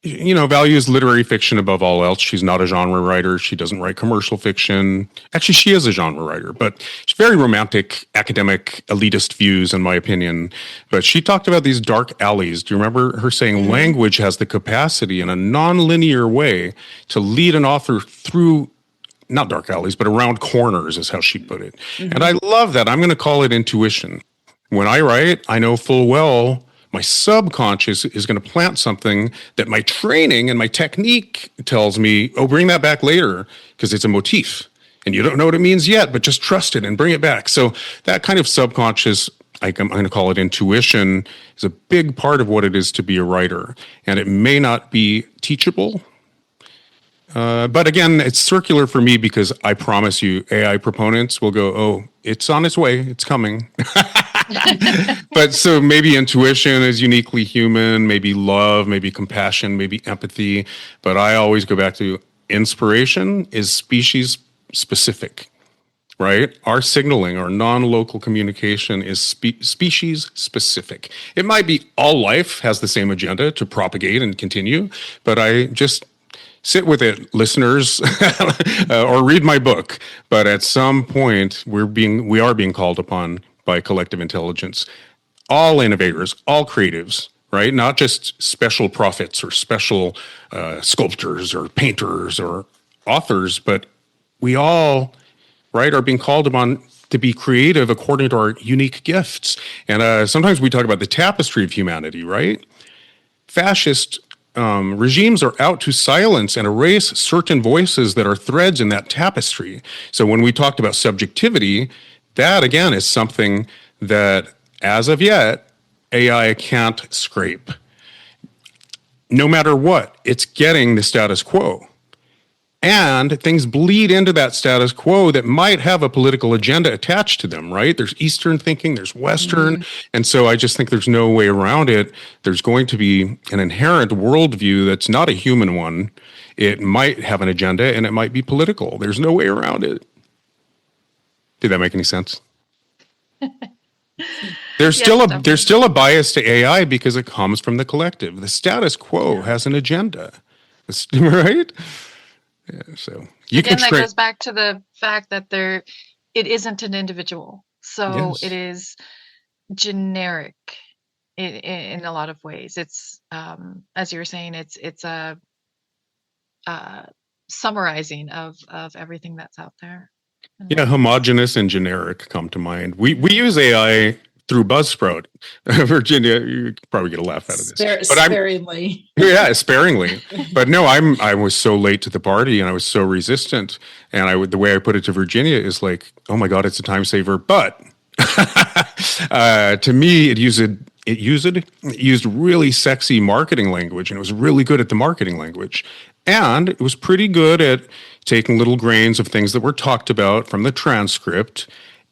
values literary fiction above all else. She's not a genre writer. She doesn't write commercial fiction. Actually, she is a genre writer, but she's very romantic, academic, elitist views, in my opinion. But she talked about these dark alleys. Do you remember her saying language has the capacity in a non-linear way to lead an author through, not dark alleys, but around corners, is how she put it. And I love that. I'm going to call it intuition. When I write, I know full well my subconscious is going to plant something that my training and my technique tells me, bring that back later, because it's a motif. And you don't know what it means yet, but just trust it and bring it back. So that kind of subconscious, I'm going to call it intuition, is a big part of what it is to be a writer. And it may not be teachable. But again, it's circular for me because I promise you, AI proponents will go, it's on its way, it's coming. But so maybe intuition is uniquely human, maybe love, maybe compassion, maybe empathy. But I always go back to inspiration is species specific, right? Our signaling, our non-local communication is species specific. It might be all life has the same agenda to propagate and continue, but I just sit with it, listeners, or read my book. But at some point, we are being called upon by collective intelligence. All innovators, all creatives, right? Not just special prophets or special sculptors or painters or authors, but we all, right, are being called upon to be creative according to our unique gifts. And sometimes we talk about the tapestry of humanity, right? Fascist regimes are out to silence and erase certain voices that are threads in that tapestry. So when we talked about subjectivity, that again is something that, as of yet, AI can't scrape. No matter what, it's getting the status quo. And things bleed into that status quo that might have a political agenda attached to them, right? There's Eastern thinking, there's Western. And so I just think there's no way around it. There's going to be an inherent worldview that's not a human one. It might have an agenda and it might be political. There's no way around it. Did that make any sense? There's still a bias to AI because it comes from the collective. The status quo has an agenda, right? Yeah, so again, that goes back to the fact that it isn't an individual, so Yes. it is generic in a lot of ways. It's as you were saying, it's a summarizing of everything that's out there. Yeah, homogenous and generic come to mind. We use AI through Buzzsprout. Virginia, you probably get a laugh out of this. Sparingly. Yeah, sparingly. But no, I was so late to the party and I was so resistant. And the way I put it to Virginia is like, oh my God, it's a time saver. But to me, it used really sexy marketing language, and it was really good at the marketing language. And it was pretty good at taking little grains of things that were talked about from the transcript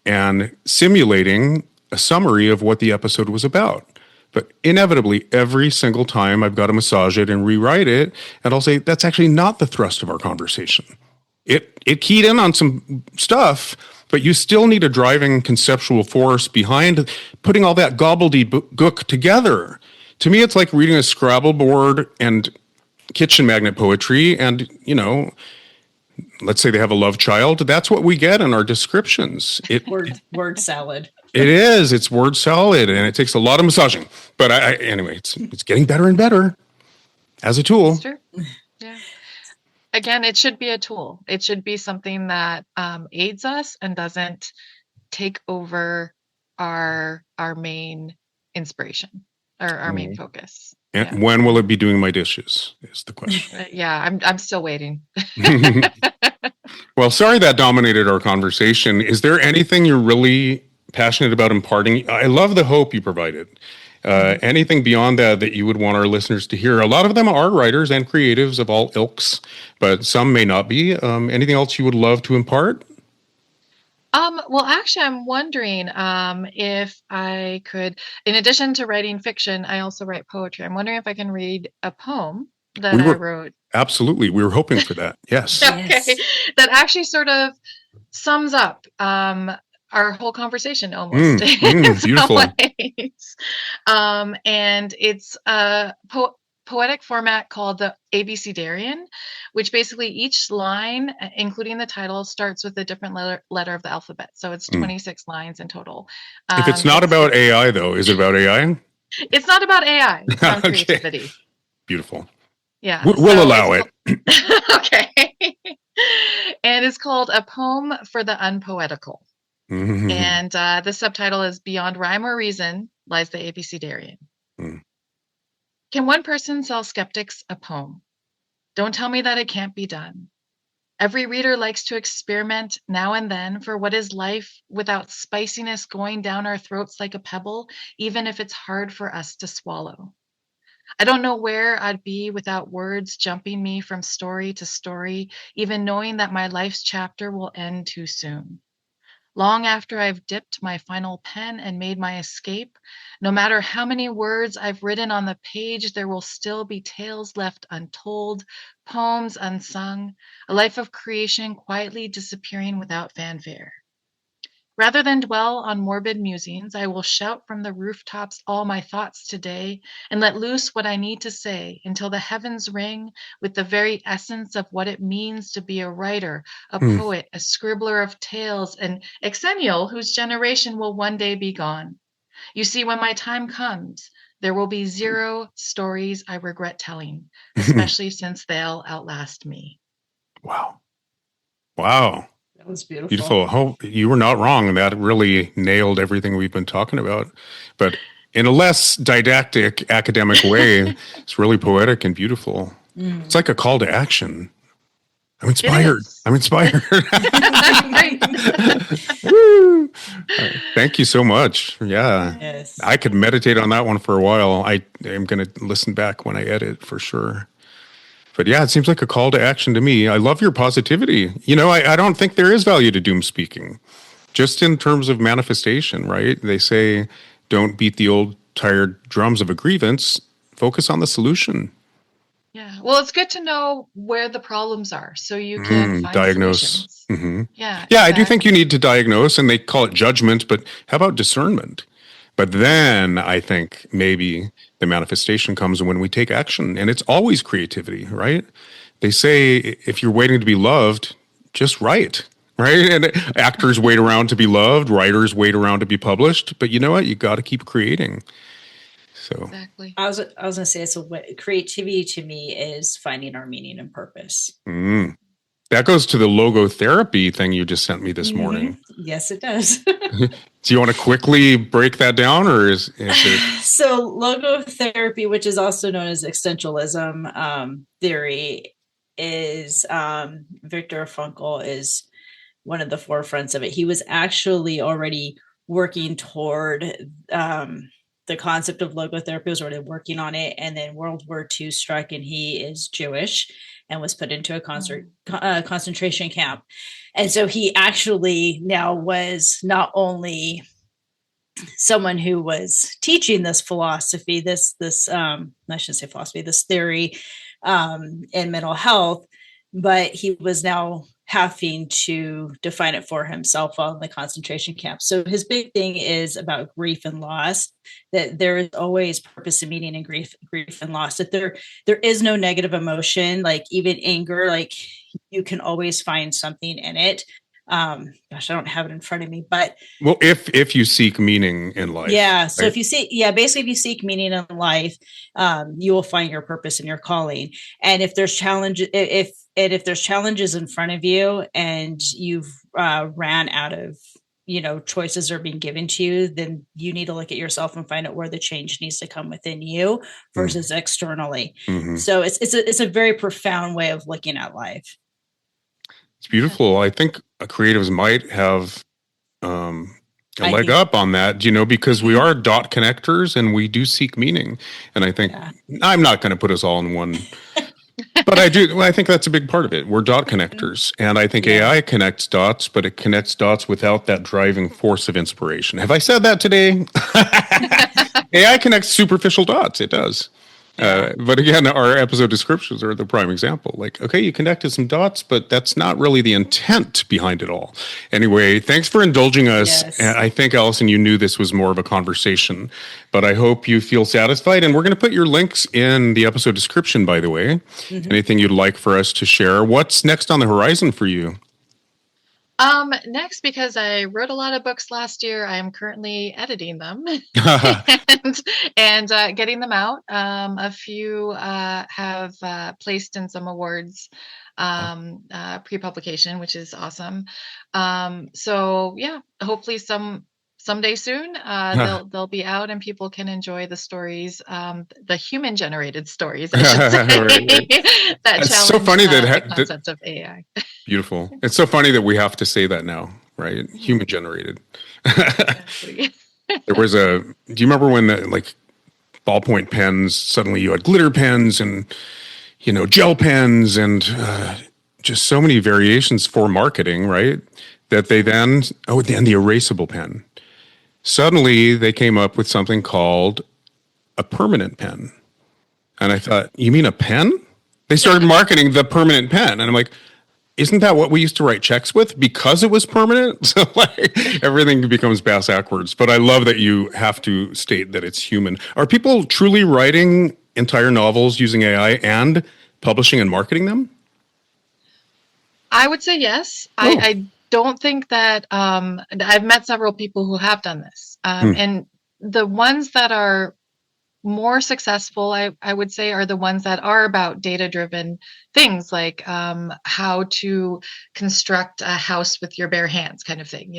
and simulating a summary of what the episode was about. But inevitably, every single time I've got to massage it and rewrite it, and I'll say, that's actually not the thrust of our conversation. It keyed in on some stuff, but you still need a driving conceptual force behind putting all that gobbledygook together. To me, it's like reading a Scrabble board and kitchen magnet poetry, and, let's say they have a love child. That's what we get in our descriptions. Word salad. It is. It's word salad, and it takes a lot of massaging. But anyway, it's getting better and better as a tool. That's true. Yeah. Again, it should be a tool. It should be something that aids us and doesn't take over our main inspiration or our main focus. And when will it be doing my dishes is the question. Yeah, I'm still waiting. Well, sorry that dominated our conversation. Is there anything you're really passionate about imparting? I love the hope you provided. Anything beyond that you would want our listeners to hear? A lot of them are writers and creatives of all ilks, but some may not be. Anything else you would love to impart? Well, actually, I'm wondering if I could, in addition to writing fiction, I also write poetry. I'm wondering if I can read a poem that I wrote. Absolutely. We were hoping for that. Yes. Okay. Yes. That actually sort of sums up our whole conversation almost. Beautiful. And it's a poetic format called the ABCdarian, which basically each line, including the title, starts with a different letter of the alphabet. So it's 26 lines in total. If it's not about AI, though, is it about AI? It's not about AI. It's about Okay. creativity. Beautiful. Yeah. We'll allow it. Okay. And it's called A Poem for the Unpoetical. Mm-hmm. And the subtitle is Beyond Rhyme or Reason Lies the ABCdarian. Can one person sell skeptics a poem? Don't tell me that it can't be done. Every reader likes to experiment now and then for what is life without spiciness going down our throats like a pebble, even if it's hard for us to swallow. I don't know where I'd be without words jumping me from story to story, even knowing that my life's chapter will end too soon. Long after I've dipped my final pen and made my escape, no matter how many words I've written on the page, there will still be tales left untold, poems unsung, a life of creation quietly disappearing without fanfare. Rather than dwell on morbid musings, I will shout from the rooftops all my thoughts today and let loose what I need to say until the heavens ring with the very essence of what it means to be a writer, a poet, a scribbler of tales, an exennial whose generation will one day be gone. You see, when my time comes, there will be 0 stories I regret telling, especially since they'll outlast me. Wow. That was beautiful. Beautiful. Oh, you were not wrong. That really nailed everything we've been talking about. But in a less didactic, academic way, it's really poetic and beautiful. It's like a call to action. I'm inspired. Woo. Thank you so much. Yeah. Yes. I could meditate on that one for a while. I am going to listen back when I edit for sure. But yeah, it seems like a call to action to me. I love your positivity. I don't think there is value to doom speaking, just in terms of manifestation, right? They say, don't beat the old tired drums of a grievance, focus on the solution. Yeah. Well, it's good to know where the problems are so you can find Diagnose. solutions. Yeah, Yeah, I do think you need to diagnose, and they call it judgment, but how about discernment? But then I think maybe the manifestation comes when we take action, and it's always creativity, right? They say if you're waiting to be loved, just write, right? And actors wait around to be loved, writers wait around to be published, but you know what? You got to keep creating. So Exactly. I was gonna say, so creativity to me is finding our meaning and purpose. that goes to the logotherapy thing you just sent me this morning. Yes, it does. Do you want to quickly break that down, or is it? So logotherapy, which is also known as existentialism theory, is Viktor Frankl is one of the forefronts of it. He was actually already working toward the concept of logotherapy, was already working on it. And then World War II struck, and he is Jewish and was put into a concentration camp. And so he actually now was not only someone who was teaching this philosophy, this I shouldn't say philosophy, this theory in mental health, but he was now having to define it for himself while in the concentration camp. So his big thing is about grief and loss, that there is always purpose and meaning in grief and loss, that there is no negative emotion, like even anger, like you can always find something in it. Gosh, I don't have it in front of me, but Well, if you seek meaning in life. Yeah. So right? Basically if you seek meaning in life, you will find your purpose and your calling. And if there's if there's challenges in front of you and you've ran out of, choices are being given to you, then you need to look at yourself and find out where the change needs to come within you versus externally. So it's a very profound way of looking at life. It's beautiful. I think creatives might have a leg up on that, because we are dot connectors and we do seek meaning. And I think I'm not going to put us all in one, but I do. I think that's a big part of it. We're dot connectors. And I think AI connects dots, but it connects dots without that driving force of inspiration. Have I said that today? AI connects superficial dots. It does. But again, our episode descriptions are the prime example. Like, okay, you connected some dots, but that's not really the intent behind it all. Anyway, thanks for indulging us. Yes. And I think, Allison, you knew this was more of a conversation, but I hope you feel satisfied. And we're going to put your links in the episode description, by the way. Anything you'd like for us to share? What's next on the horizon for you? Next, because I wrote a lot of books last year, I am currently editing them and getting them out. A few have placed in some awards pre-publication, which is awesome. So yeah, hopefully someday soon they'll be out and people can enjoy the stories, the human generated stories, I should say. Right. That It's so funny the concept of AI. Beautiful. It's so funny that we have to say that now, right? Human generated. Exactly. Do you remember when ballpoint pens, suddenly you had glitter pens and, gel pens and just so many variations for marketing, right? That they then the erasable pen. Suddenly they came up with something called a permanent pen. And I thought, you mean a pen? They started marketing the permanent pen. And I'm like, isn't that what we used to write checks with because it was permanent? So everything becomes backwards. But I love that you have to state that it's human. Are people truly writing entire novels using AI and publishing and marketing them? I would say yes. I don't think that I've met several people who have done this. And the ones that are more successful, I would say, are the ones that are about data-driven things, like how to construct a house with your bare hands, kind of thing.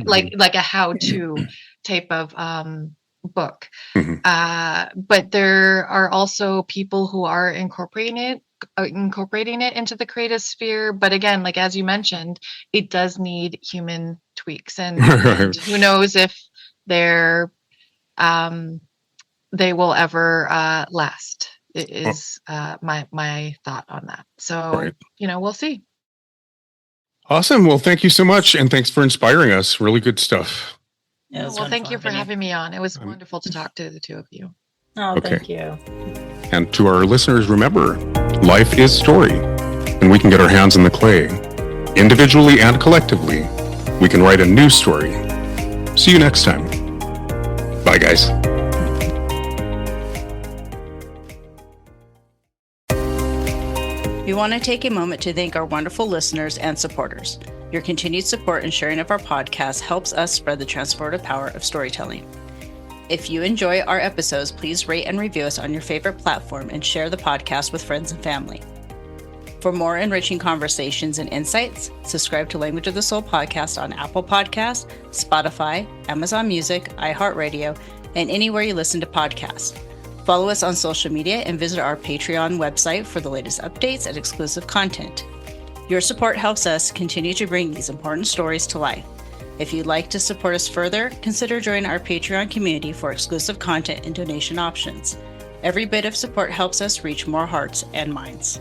Like a how-to type of book. But there are also people who are incorporating it into the creative sphere. But again, like as you mentioned, it does need human tweaks, and who knows if they will ever last. is my thought on that. So, Right. we'll see. Awesome. Well, thank you so much. And thanks for inspiring us. Really good stuff. Yeah, it was Well, thank you for having having me on. It was wonderful to talk to the two of you. Oh, Okay. thank you. And to our listeners, remember, life is story, and we can get our hands in the clay. Individually and collectively, we can write a new story. See you next time. Bye, guys. We want to take a moment to thank our wonderful listeners and supporters. Your continued support and sharing of our podcast helps us spread the transformative power of storytelling. If you enjoy our episodes, please rate and review us on your favorite platform and share the podcast with friends and family. For more enriching conversations and insights, subscribe to Language of the Soul podcast on Apple Podcasts, Spotify, Amazon Music, iHeartRadio, and anywhere you listen to podcasts. Follow us on social media and visit our Patreon website for the latest updates and exclusive content. Your support helps us continue to bring these important stories to life. If you'd like to support us further, consider joining our Patreon community for exclusive content and donation options. Every bit of support helps us reach more hearts and minds.